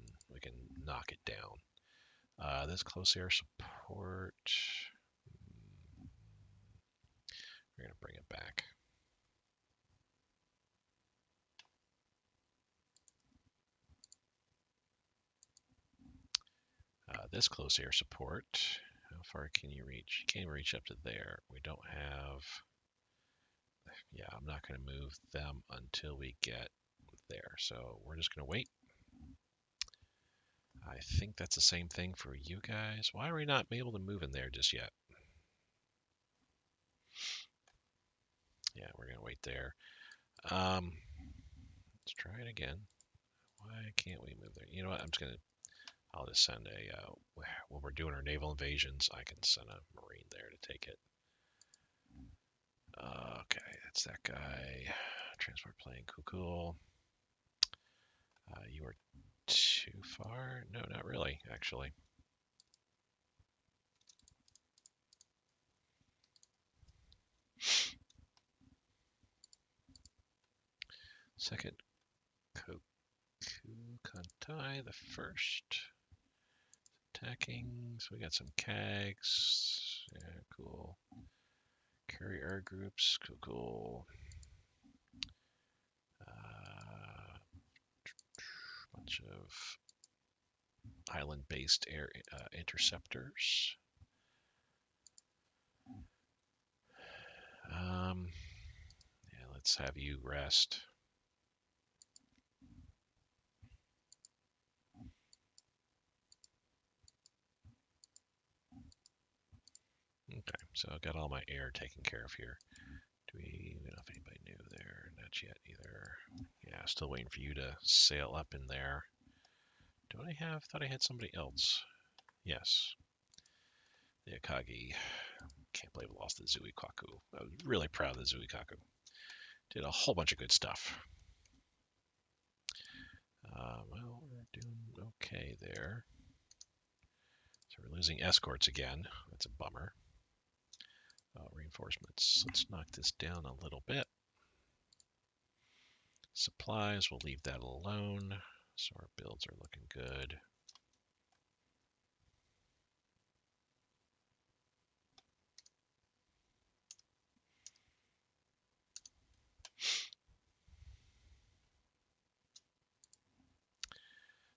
knock it down. This close air support, we're gonna bring it back. This close air support, how far can you reach? You can't reach up to there. We don't have. Yeah, I'm not going to move them until we get there. So we're just going to wait. I think that's the same thing for you guys. Why are we not able to move in there just yet? Yeah, we're going to wait there. Let's try it again. Why can't we move there? You know what? I'll just send when we're doing our naval invasions, I can send a Marine there to take it. Okay, that's that guy. Transport plane, cool. You are too far? No, not really, actually. Second, Koku Kantai, the first. Attacking, so we got some CAGs. Yeah, cool. Carry air groups, cool. Bunch of island-based air interceptors. Yeah, let's have you rest. Okay, so I've got all my air taken care of here. Do we know if anybody new there? Not yet either. Yeah, still waiting for you to sail up in there. Don't I have? Thought I had somebody else. Yes. The Akagi. Can't believe I lost the Zuikaku. I was really proud of the Zuikaku. Did a whole bunch of good stuff. Well, we're doing okay there. So we're losing escorts again. That's a bummer. Reinforcements. Let's knock this down a little bit. Supplies, we'll leave that alone. So our builds are looking good.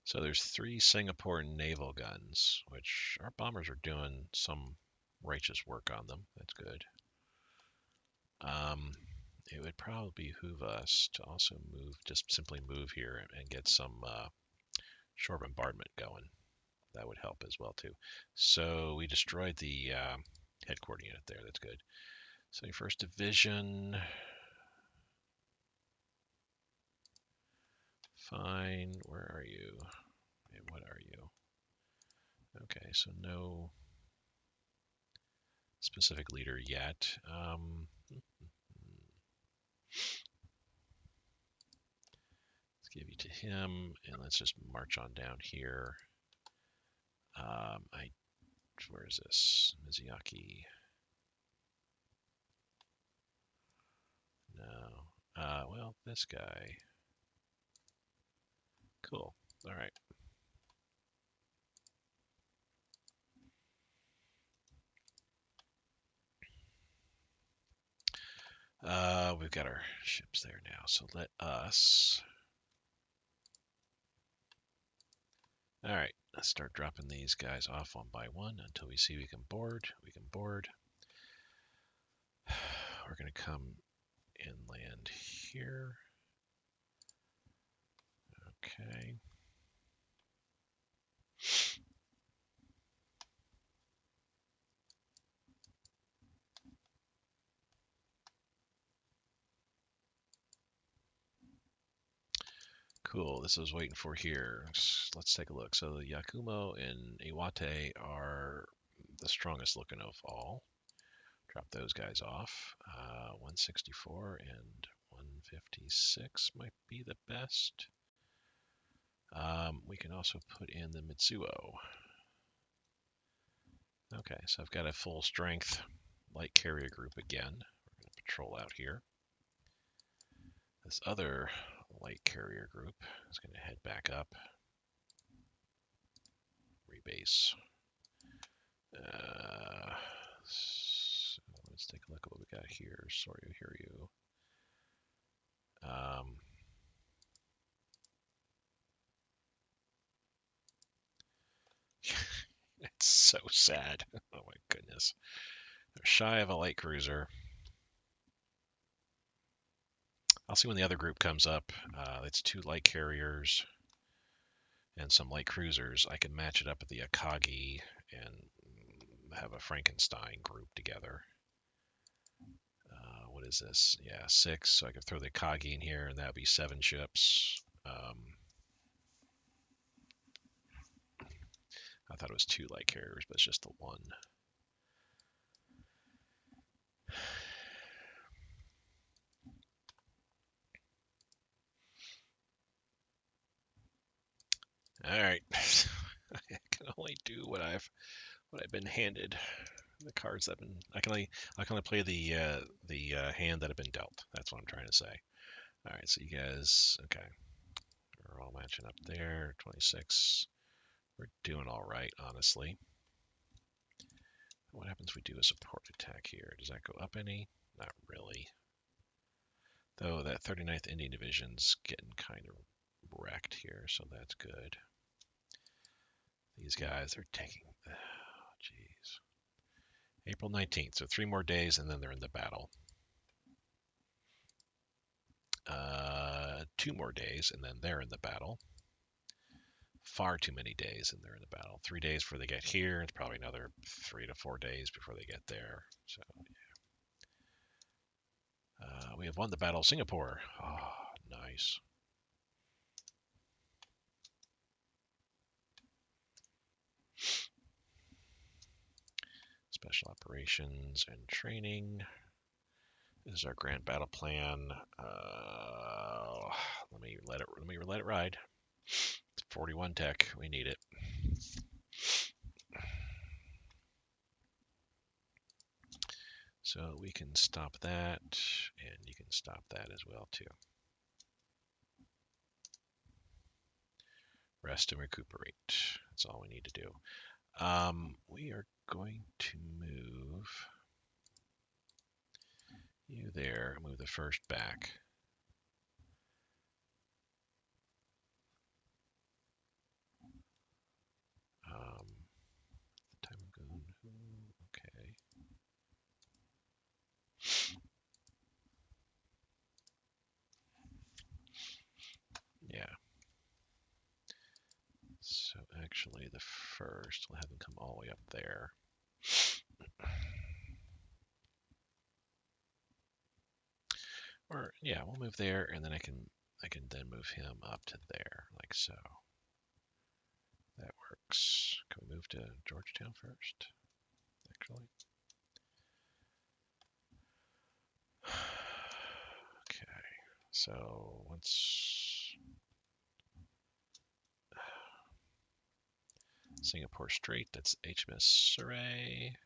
So there's 3 Singapore naval guns, which our bombers are doing some righteous work on them. That's good. It would probably behoove us to also just simply move here and get some shore bombardment going. That would help as well too. So we destroyed the headquarter unit there. That's good. 71st Division. Fine. Where are you? And what are you? Okay, so no specific leader yet. Let's give you to him, and let's just march on down here. Where is this? Mizuyaki. No. Well, this guy. Cool. All right. We've got our ships there now, so let us. All right, let's start dropping these guys off one by one until we see we can board. We can board. We're going to come inland here. Okay. Cool. This is waiting for here. Let's take a look. So the Yakumo and Iwate are the strongest looking of all. Drop those guys off. 164 and 156 might be the best. We can also put in the Mitsuo. Okay, so I've got a full strength light carrier group again. We're going to patrol out here. This other light carrier group is going to head back up. Rebase. So let's take a look at what we got here. Sorry to hear you. It's so sad. Oh my goodness. They're shy of a light cruiser. I'll see when the other group comes up. It's 2 light carriers and some light cruisers. I can match it up with the Akagi and have a Frankenstein group together. What is this? Yeah, 6. So I could throw the Akagi in here, and that would be 7 ships. I thought it was 2 light carriers, but it's just the 1. All right. I can only do what I've been handed. The cards I've been. I can only play the hand that I've been dealt. That's what I'm trying to say. All right. So you guys, okay, we're all matching up there. 26. We're doing all right, honestly. What happens if we do a support attack here? Does that go up any? Not really. Though that 39th Indian Division's getting kind of wrecked here, so that's good. These guys are taking, oh, geez. April 19th, so 3 more days and then they're in the battle. 2 more days and then they're in the battle. Far too many days and they're in the battle. 3 days before they get here. It's probably another 3 to 4 days before they get there. So, yeah. We have won the Battle of Singapore. Oh, nice. Special operations and training. This is our grand battle plan. Let me let it ride. It's 41 tech. We need it. So we can stop that, and you can stop that as well too. Rest and recuperate. That's all we need to do. We are going to move you there. Move the first back. Okay. Yeah. So actually the first, we'll have them come all the way up there. Or yeah, we'll move there and then I can then move him up to there, like so. That works. Can we move to Georgetown first? Actually. Okay. So once Singapore Strait, that's HMS Surrey.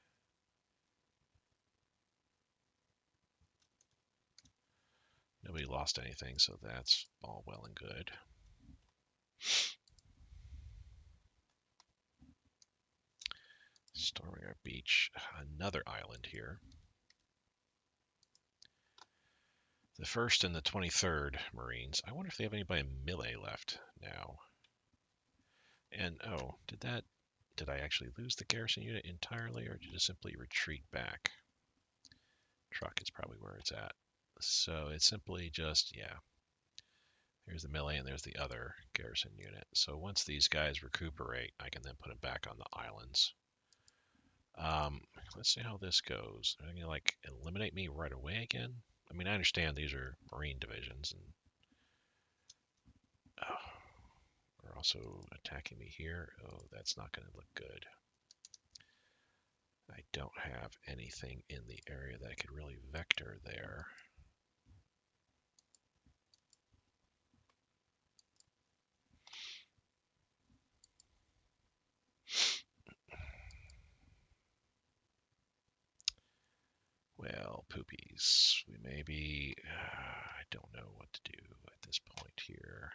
Nobody lost anything, so that's all well and good. Storming our beach. Another island here. The 1st and the 23rd Marines. I wonder if they have anybody in Mille left now. And oh, did I actually lose the garrison unit entirely, or did it simply retreat back? Truck is probably where it's at. So it's simply just, yeah. There's the Mille and there's the other garrison unit. So once these guys recuperate, I can then put them back on the islands. Let's see how this goes. Are they gonna like eliminate me right away again? I mean, I understand these are Marine divisions, and oh, also attacking me here. Oh, that's not going to look good. I don't have anything in the area that I could really vector there. Well, poopies. We maybe... I don't know what to do at this point here.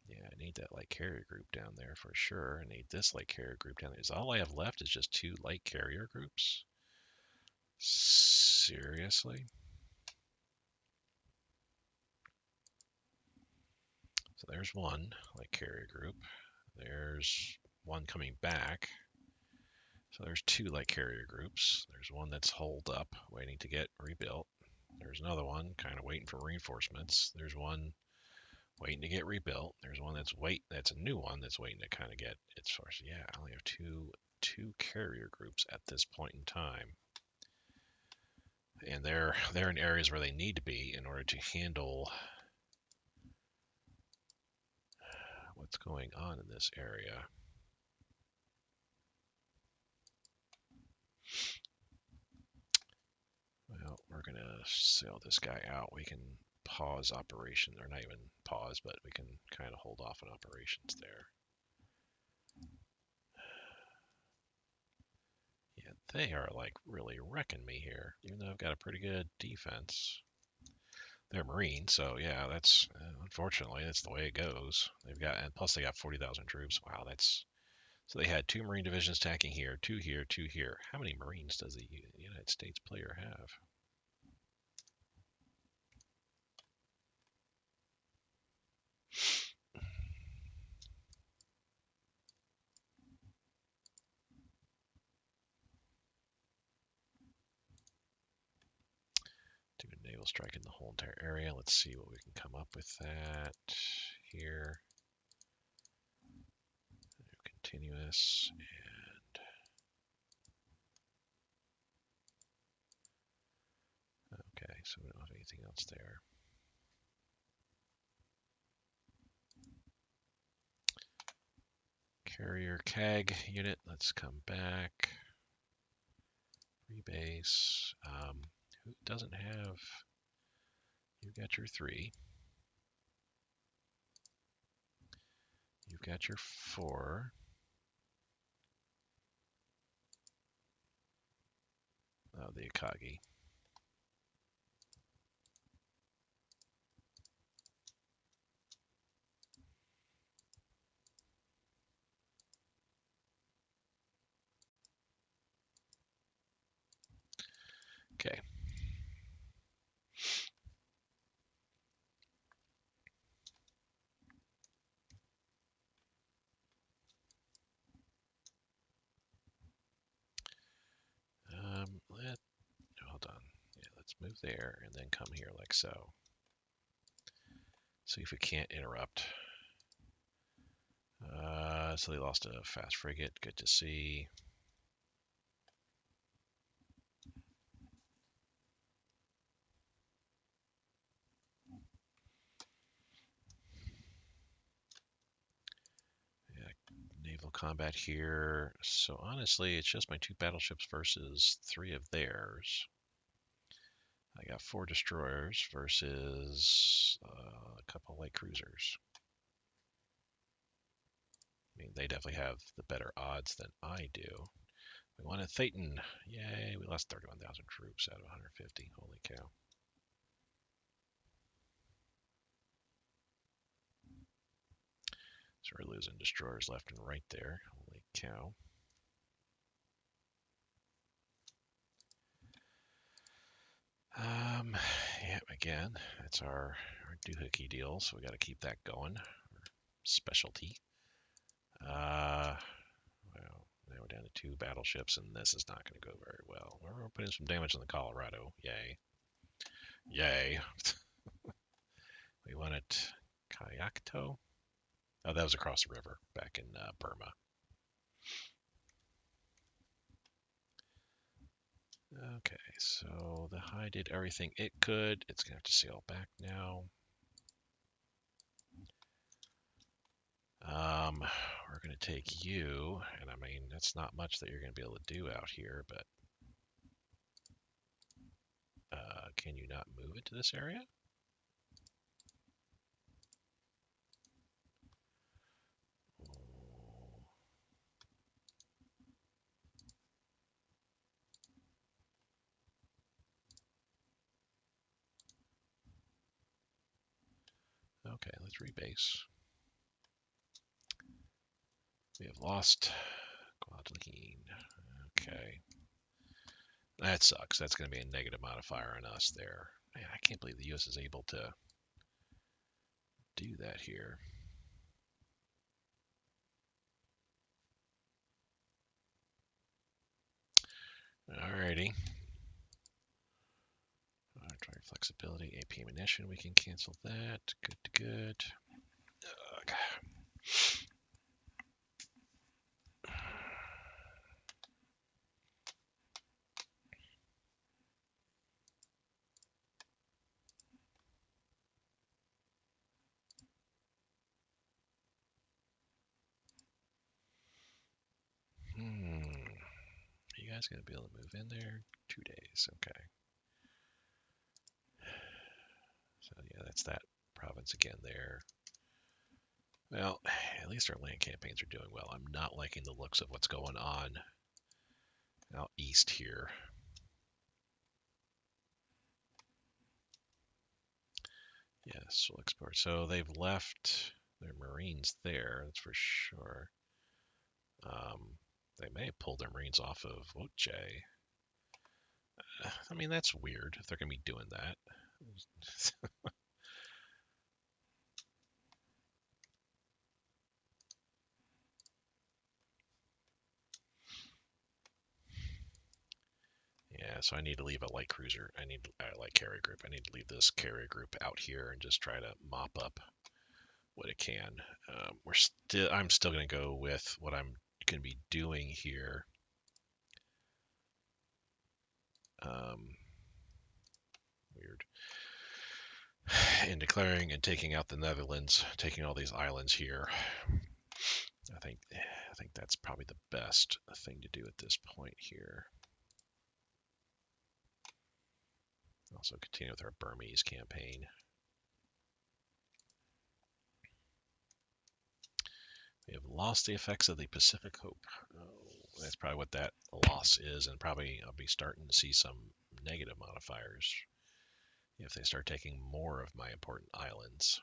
Yeah, I need that light carrier group down there for sure. I need this light carrier group down there. Is all I have left is just 2 light carrier groups? Seriously? So there's one light carrier group. There's one coming back. So there's 2 light carrier groups. There's one that's holed up, waiting to get rebuilt. There's another one kind of waiting for reinforcements. There's one waiting to get rebuilt. There's one that's a new one that's waiting to kind of get its force. Yeah, I only have two carrier groups at this point in time. And they're in areas where they need to be in order to handle what's going on in this area. Well, we're going to sail this guy out. We can pause operations, or not even pause, but we can kind of hold off on operations there. Yeah, they are like really wrecking me here, even though I've got a pretty good defense. They're Marine, so yeah, that's unfortunately that's the way it goes. They've got, and plus they got 40,000 troops. Wow, that's so they had 2 Marine divisions attacking here, 2 here, 2 here. How many Marines does the United States player have? Do a naval strike in the whole entire area. Let's see what we can come up with that here. Continuous and okay, so we don't have anything else there. Carrier CAG unit, let's come back. Rebase. Who doesn't have? You've got your 3. You've got your 4. Oh, the Akagi. Okay. Hold on. Yeah, let's move there and then come here like so. See if we can't interrupt. So they lost a fast frigate. Good to see. Yeah, naval combat here. So honestly, it's just my 2 battleships versus 3 of theirs. I got 4 destroyers versus a couple light cruisers. I mean, they definitely have the better odds than I do. We won at Thetan. Yay, we lost 31,000 troops out of 150. Holy cow. So we're losing destroyers left and right there. Holy cow. Yeah, again, that's our doohickey deal, so we got to keep that going. Our specialty. Well, now we're down to 2 battleships, and this is not going to go very well. We're putting some damage on the Colorado. Yay. Yay. We won at Kayakto. Oh, that was across the river back in Burma. Okay, so the high did everything it could. It's gonna have to sail back now. We're gonna take you, and I mean that's not much that you're gonna be able to do out here, but can you not move into this area? Okay, let's rebase. We have lost Guadeloupe. Okay. That sucks. That's going to be a negative modifier on us there. Man, I can't believe the U.S. is able to do that here. Alrighty. Try flexibility, AP ammunition. We can cancel that. Good. Ugh. You guys gonna be able to move in there? 2 days. Okay. So yeah, that's that province again there. Well, at least our land campaigns are doing well. I'm not liking the looks of what's going on out east here. Yes, we'll explore. So they've left their Marines there, that's for sure. They may have pulled their Marines off of Woche. I mean, that's weird if they're going to be doing that. Yeah, so I need to leave a light cruiser. I need a light carrier group. I need to leave this carrier group out here and just try to mop up what it can. I'm still going to go with what I'm going to be doing here. Weird. In declaring and taking out the Netherlands, taking all these islands here. I think that's probably the best thing to do at this point here. Also continue with our Burmese campaign. We have lost the effects of the Pacific Hope. Oh, that's probably what that loss is, and probably I'll be starting to see some negative modifiers if they start taking more of my important islands.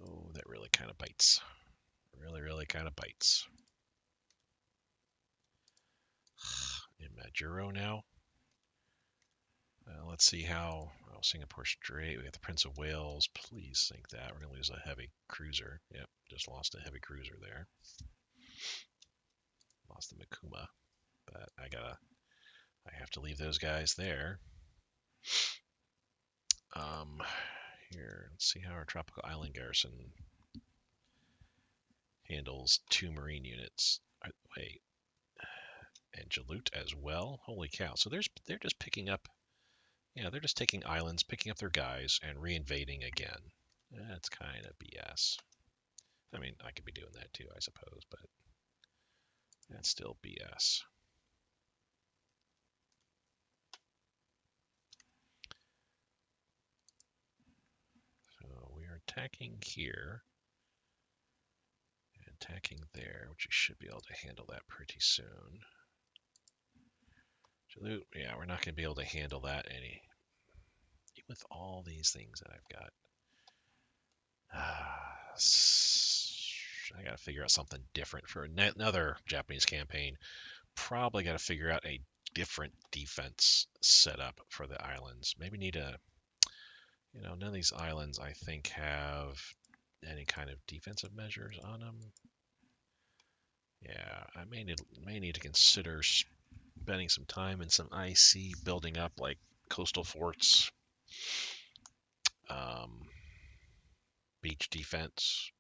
Oh, that really kind of bites. Really kind of bites. In Majuro now. Let's see how. Oh, Singapore Strait. We got the Prince of Wales. Please sink that. We're gonna lose a heavy cruiser. Yep, just lost a heavy cruiser there. Lost the Mikuma, but I have to leave those guys there. Here, let's see how our tropical island garrison handles 2 Marine units. Wait, and Jalut as well. Holy cow! So they're just picking up. Yeah, they're just taking islands, picking up their guys, and reinvading again. That's kind of BS. I mean, I could be doing that too, I suppose, but that's still BS. So we are attacking here, and attacking there, which you should be able to handle that pretty soon. Yeah, we're not going to be able to handle that with all these things that I've got. I got to figure out something different for another Japanese campaign. Probably got to figure out a different defense setup for the islands. Maybe need a, none of these islands I think have any kind of defensive measures on them. Yeah, I may need to consider spending some time in some IC building up like coastal forts. beach defense.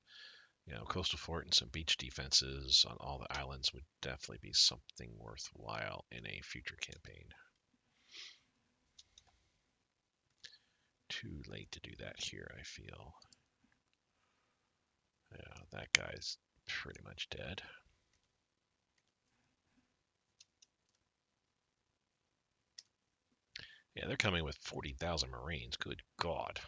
You know, coastal fort and some beach defenses on all the islands would definitely be something worthwhile in a future campaign. Too late to do that here, I feel. Yeah, that guy's pretty much dead. Yeah, they're coming with 40,000 Marines. Good God.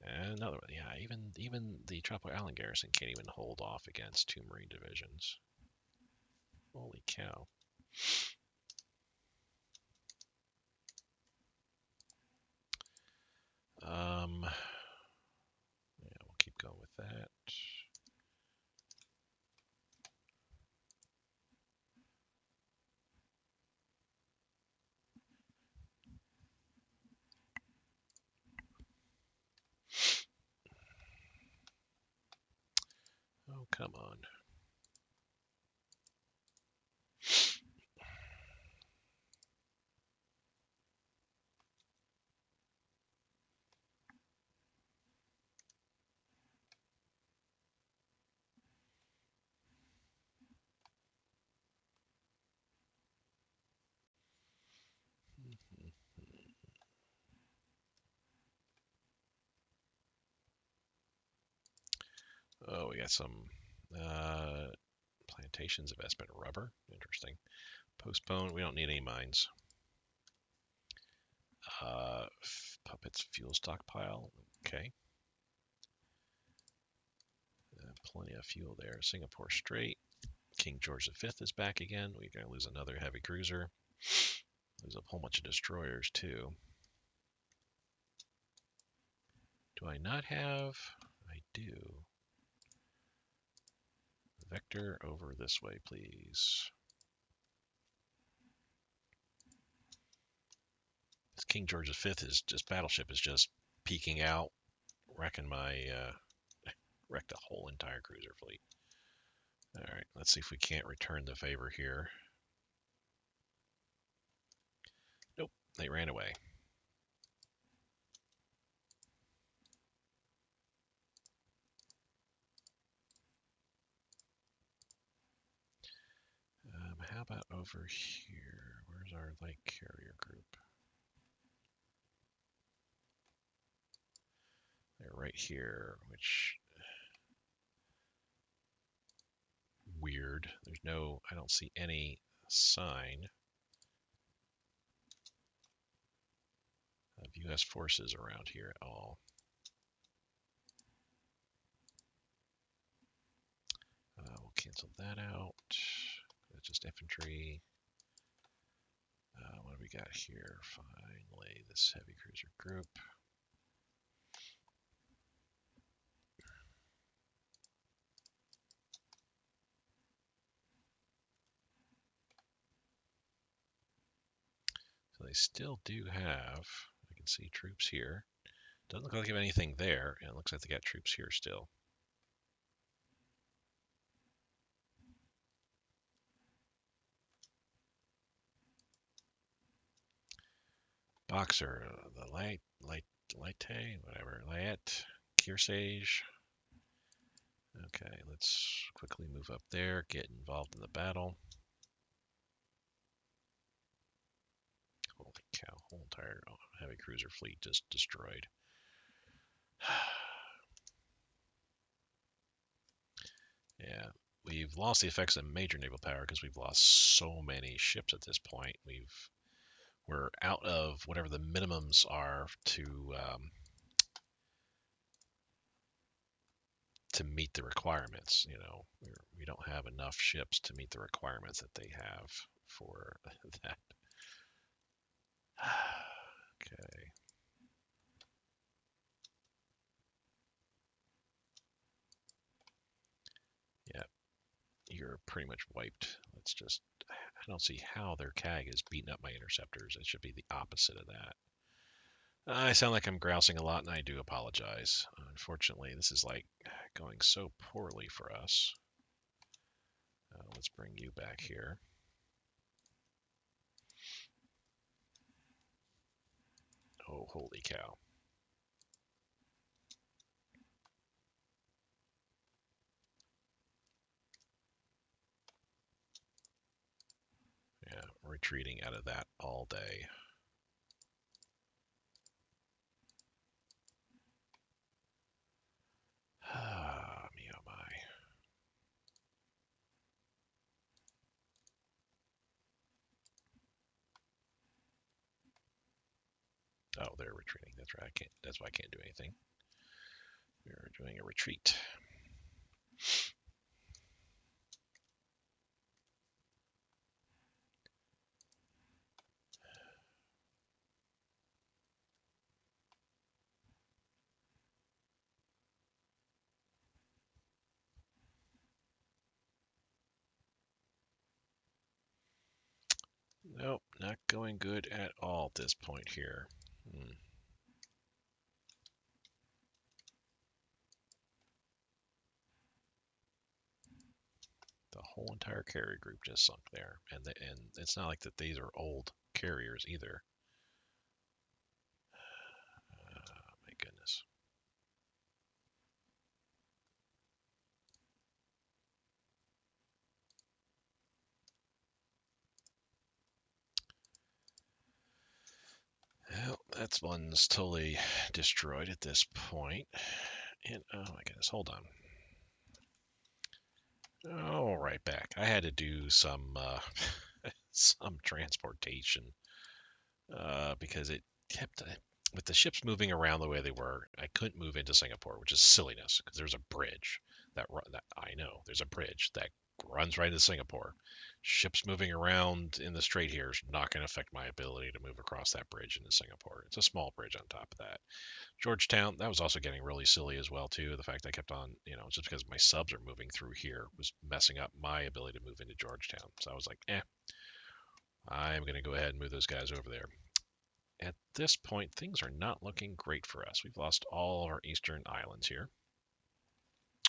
And another one. Yeah, even the Tropical Island garrison can't even hold off against 2 Marine divisions. Holy cow. Yeah, we'll keep going with that. Oh, come on. Oh, we got some plantations investment rubber. Interesting. Postpone. We don't need any mines. Puppets fuel stockpile. Okay. Plenty of fuel there. Singapore Strait. King George V is back again. We're going to lose another heavy cruiser. Lose a whole bunch of destroyers, too. Do I not have? I do. Vector over this way, please. This King George V is just battleship is just peeking out, wrecking my wrecked a whole entire cruiser fleet. All right, let's see if we can't return the favor here. Nope, they ran away. How about over here? Where's our light carrier group? They're right here, which weird. There's no, I don't see any sign of U.S. forces around here at all. We'll cancel that out. That's just infantry. What do we got here? Finally, this heavy cruiser group. So they still do have, I can see troops here. Doesn't look like they have anything there, and it looks like they got troops here still. Boxer, the light, whatever, Layette, Kearsage. Okay, let's quickly move up there, get involved in the battle. Holy cow, whole entire heavy cruiser fleet just destroyed. Yeah, we've lost the effects of major naval power because we've lost so many ships at this point. We're out of whatever the minimums are to meet the requirements. You know, we don't have enough ships to meet the requirements that they have for that. Okay. Yeah, you're pretty much wiped. Let's just, I don't see how their CAG is beating up my interceptors. It should be the opposite of that. I sound like I'm grousing a lot, and I do apologize. Unfortunately, this is like going so poorly for us. Let's bring you back here. Oh, holy cow. retreating out of that all day. Me oh my. Oh, they're retreating. That's right. I can't. That's why I can't do anything. We're doing a retreat. Nope, not going good at all at this point here. The whole entire carrier group just sunk there, and it's not like that these are old carriers either. My goodness. Well, that one's totally destroyed at this point. And oh my goodness, hold on. Oh, right back. I had to do some some transportation because it kept with the ships moving around the way they were. I couldn't move into Singapore, which is silliness because there's a bridge that I know there's a bridge that runs right into Singapore. Ships moving around in the strait here is not going to affect my ability to move across that bridge into Singapore. It's a small bridge on top of that. Georgetown, that was also getting really silly as well too. The fact I kept on, just because my subs are moving through here was messing up my ability to move into Georgetown. So I was like, I'm going to go ahead and move those guys over there. At this point, things are not looking great for us. We've lost all of our eastern islands here.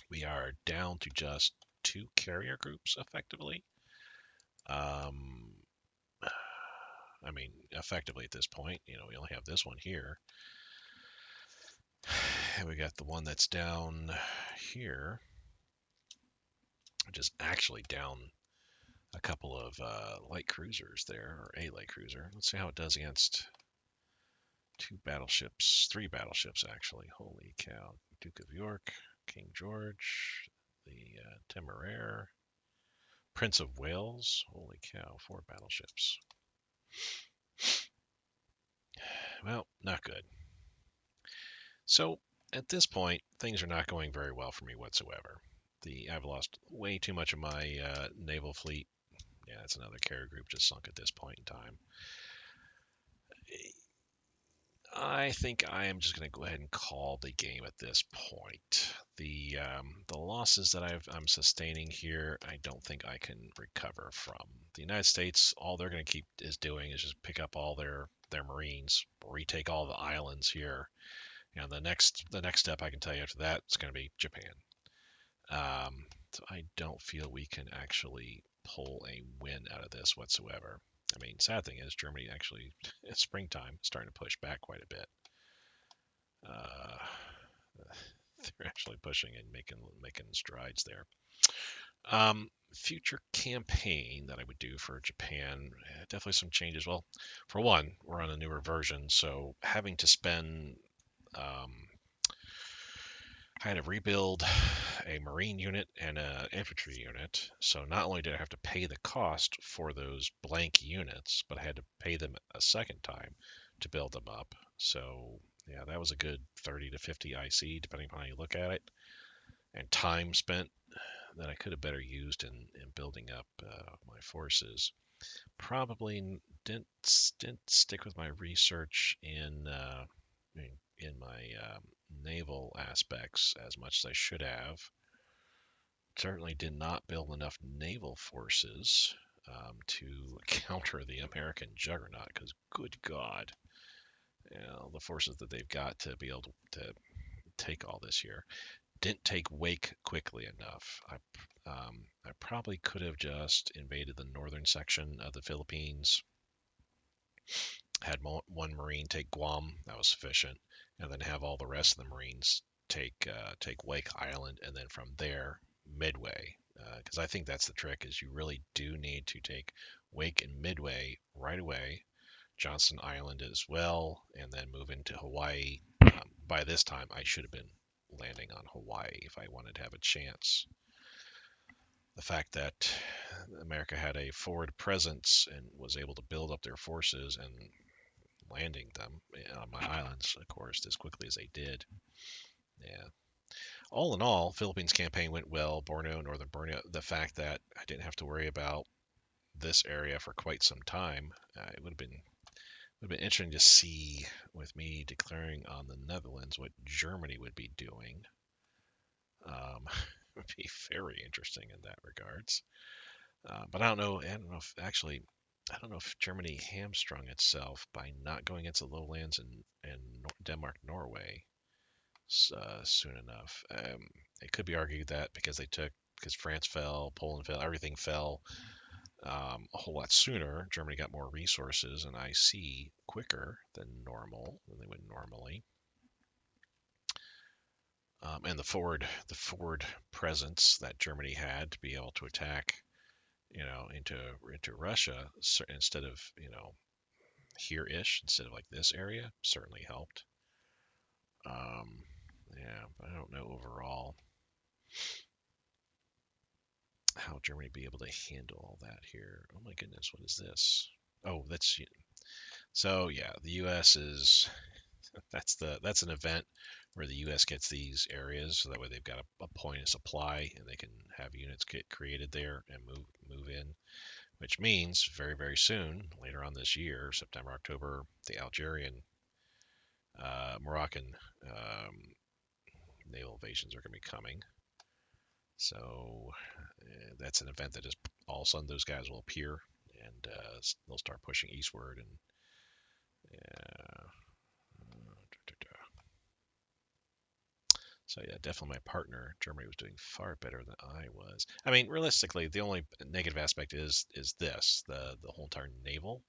We are down to just 2 carrier groups effectively. I mean, effectively at this point, we only have this one here. And we got the one that's down here, which is actually down a couple of light cruisers there, or a light cruiser. Let's see how it does against 2 battleships, 3 battleships actually. Holy cow. Duke of York, King George, the Temeraire, Prince of Wales. Holy cow, 4 battleships. Well, not good. So at this point, things are not going very well for me whatsoever. I've lost way too much of my naval fleet. Yeah, it's another carrier group just sunk at this point in time. I think I am just going to go ahead and call the game at this point. The losses that I'm sustaining here, I don't think I can recover from. The United States, all they're going to keep doing is just pick up all their Marines, retake all the islands here, and the next step I can tell you after that is going to be Japan. So I don't feel we can actually pull a win out of this whatsoever. I mean, sad thing is Germany actually, it's springtime, starting to push back quite a bit. They're actually pushing and making strides there. Future campaign that I would do for Japan, definitely some changes. Well, for one, we're on a newer version, so having to spend I had to rebuild a marine unit and an infantry unit. So not only did I have to pay the cost for those blank units, but I had to pay them a second time to build them up. So yeah, that was a good 30 to 50 IC, depending on how you look at it, and time spent that I could have better used in building up my forces. Probably didn't stick with my research in my naval aspects as much as I should have. Certainly did not build enough naval forces to counter the American juggernaut, because good God, the forces that they've got to be able to take all this here. Didn't take Wake quickly enough. I probably could have just invaded the northern section of the Philippines, had one Marine take Guam, that was sufficient, and then have all the rest of the Marines take Wake Island, and then from there, Midway because I think that's the trick. Is you really do need to take Wake and Midway right away, Johnston Island as well, and then move into Hawaii. By this time, I should have been landing on Hawaii if I wanted to have a chance. The fact that America had a forward presence and was able to build up their forces and landing them on my islands, of course, as quickly as they did. Yeah. All in all, Philippines campaign went well. Borneo, northern Borneo. The fact that I didn't have to worry about this area for quite some time, it would have been interesting to see with me declaring on the Netherlands what Germany would be doing. It would be very interesting in that regards. But I don't know. I don't know if Germany hamstrung itself by not going into the lowlands and Denmark, Norway soon enough. It could be argued that because France fell, Poland fell, everything fell a whole lot sooner. Germany got more resources and IC quicker than they would normally. And the forward presence that Germany had to be able to attack, into Russia instead of here-ish instead of like this area certainly helped. Yeah, but I don't know overall how Germany be able to handle all that here. Oh my goodness, what is this? Oh, so yeah, the U.S. is that's an event where the U.S. gets these areas, so that way they've got a point of supply and they can have units get created there and move in, which means very very soon, later on this year, September October, the Algerian, Moroccan naval invasions are going to be coming. So that's an event that is all of a sudden those guys will appear and they'll start pushing eastward and uh, so yeah, definitely my partner Germany was doing far better than I was. I mean, realistically, the only negative aspect is the whole entire naval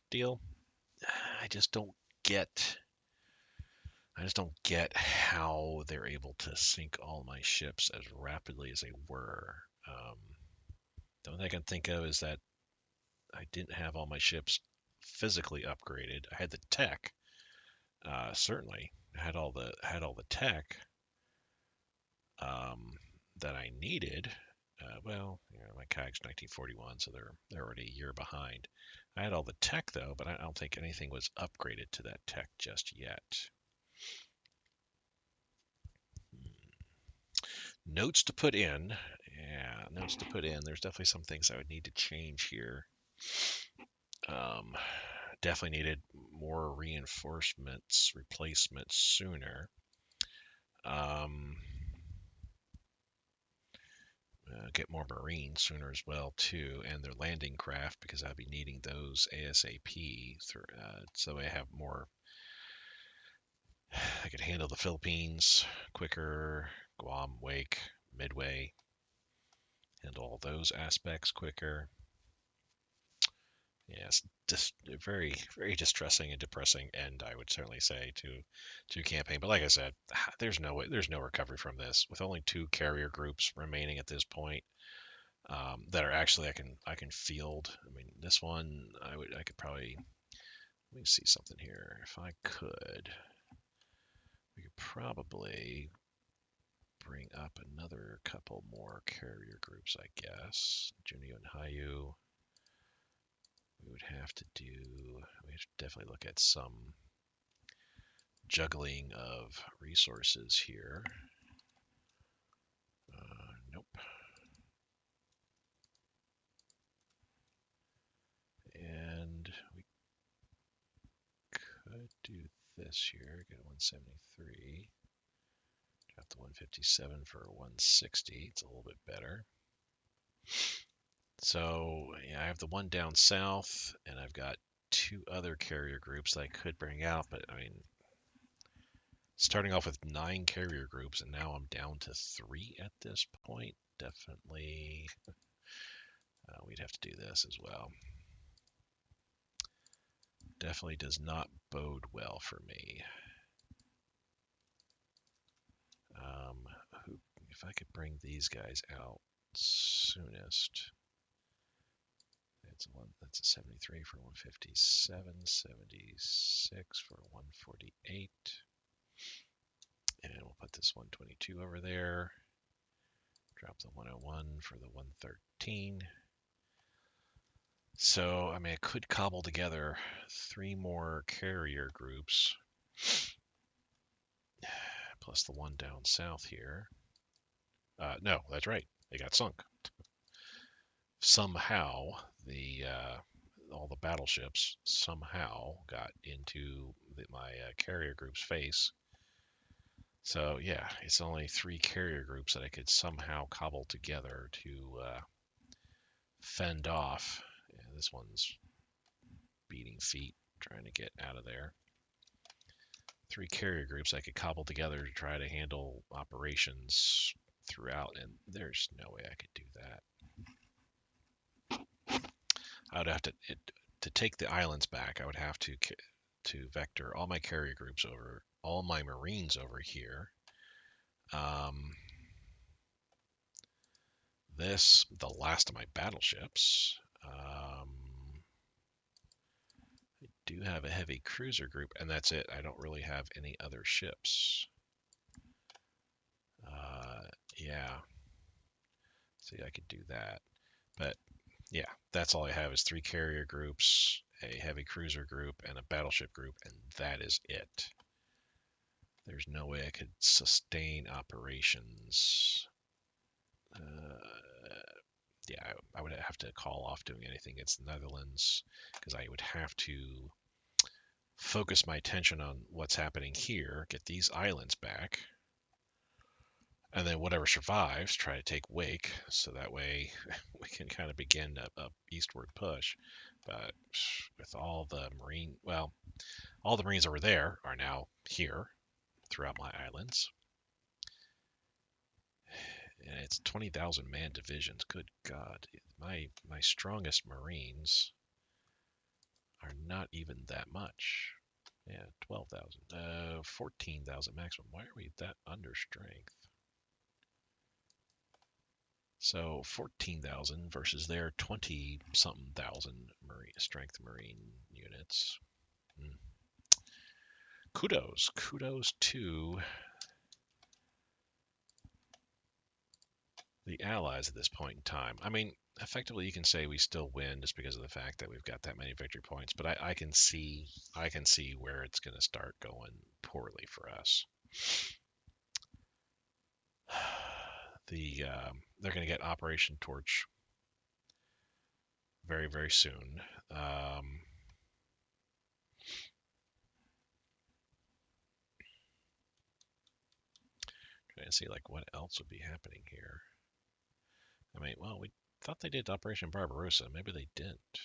deal. I just don't get I just don't get how they're able to sink all my ships as rapidly as they were. The only thing I can think of is that I didn't have all my ships physically upgraded. I had the tech, certainly. I had all the tech um, that I needed. My CAG's 1941, so they're already a year behind. I had all the tech though, but I don't think anything was upgraded to that tech just yet. Notes to put in. Yeah, notes to put in. There's definitely some things I would need to change here. Um, Definitely needed more reinforcements, replacements sooner. Um, get more Marines sooner as well too, and their landing craft because I'll be needing those ASAP. So I have more. I could handle the Philippines quicker, Guam, Wake, Midway, handle all those aspects quicker. Yes, just very, very distressing and depressing end, I would certainly say, to campaign. But like I said, there's no recovery from this. With only 2 carrier groups remaining at this point, that are actually I can field. I mean, this one I could probably, let me see something here. If I could, we could probably bring up another couple more carrier groups, I guess. Junio and Hayu. We would have to definitely look at some juggling of resources here. Nope. And we could do this here. Get 173. Drop the 157 for 160. It's a little bit better. So yeah, I have the one down south, and I've got 2 other carrier groups that I could bring out, but I mean, starting off with 9 carrier groups, and now I'm down to 3 at this point. Definitely, we'd have to do this as well. Definitely does not bode well for me. If I could bring these guys out, soonest. That's a 73 for 157, 76 for 148. And we'll put this 122 over there. Drop the 101 for the 113. So, I mean, I could cobble together 3 more carrier groups, plus the one down south here. No, that's right. They got sunk. Somehow, all the battleships somehow got into my carrier group's face. So yeah, it's only 3 carrier groups that I could somehow cobble together to fend off. Yeah, this one's beating feet, trying to get out of there. 3 carrier groups I could cobble together to try to handle operations throughout, and there's no way I could do that. I would have to take the islands back. I would have to vector all my carrier groups over, all my Marines over here. The last of my battleships. I do have a heavy cruiser group, and that's it. I don't really have any other ships. Yeah. See, I could do that. But yeah, that's all I have is 3 carrier groups, a heavy cruiser group, and a battleship group, and that is it. There's no way I could sustain operations. Yeah, I would have to call off doing anything against the Netherlands because I would have to focus my attention on what's happening here, get these islands back, and then whatever survives, try to take Wake, so that way we can kind of begin a eastward push. But with all the all the Marines over there are now here throughout my islands. And it's 20,000 man divisions. Good God, my strongest Marines are not even that much. Yeah, 12,000. 14,000 maximum. Why are we that under strength? So 14,000 versus their 20-something thousand strength Marine units. Kudos to the Allies at this point in time. I mean, effectively, you can say we still win just because of the fact that we've got that many victory points. But I can see where it's going to start going poorly for us. They're going to get Operation Torch very, very soon. Trying to see like what else would be happening here. I mean, well, we thought they did Operation Barbarossa. Maybe they didn't.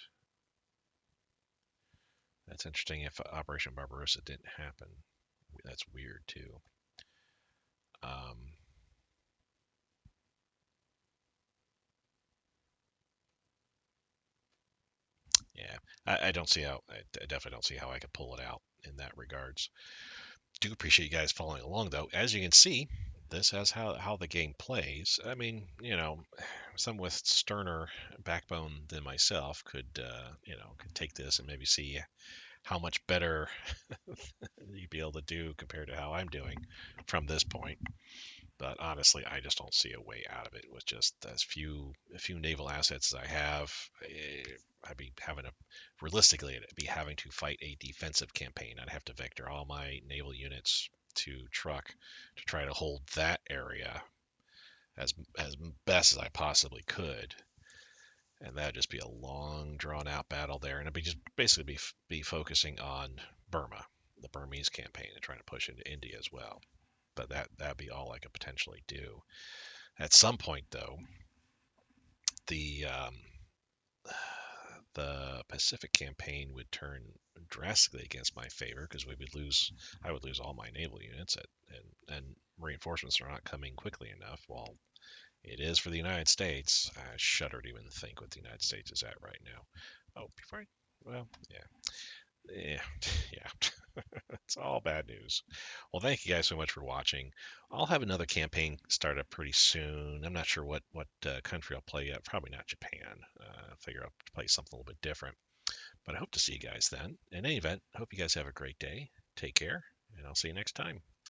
That's interesting if Operation Barbarossa didn't happen. That's weird too. Yeah, I don't see how. I definitely don't see how I could pull it out in that regards. Do appreciate you guys following along though. As you can see, this has how the game plays. I mean, some with sterner backbone than myself could take this and maybe see how much better you'd be able to do compared to how I'm doing from this point. But honestly, I just don't see a way out of it with just as few naval assets as I have. I'd be realistically, I'd be having to fight a defensive campaign. I'd have to vector all my naval units to truck to try to hold that area as best as I possibly could. And that'd just be a long, drawn-out battle there, and it'd be just basically be focusing on Burma, the Burmese campaign, and trying to push into India as well. But that'd be all I could potentially do. At some point, though, the Pacific campaign would turn drastically against my favor because I would lose all my naval units, and reinforcements are not coming quickly enough. While it is for the United States, I shudder to even think what the United States is at right now. Oh, well, yeah. Yeah, yeah, it's all bad news. Well, thank you guys so much for watching. I'll have another campaign start up pretty soon. I'm not sure what country I'll play yet. Probably not Japan. I figure I'll play something a little bit different. But I hope to see you guys then. In any event, hope you guys have a great day. Take care, and I'll see you next time.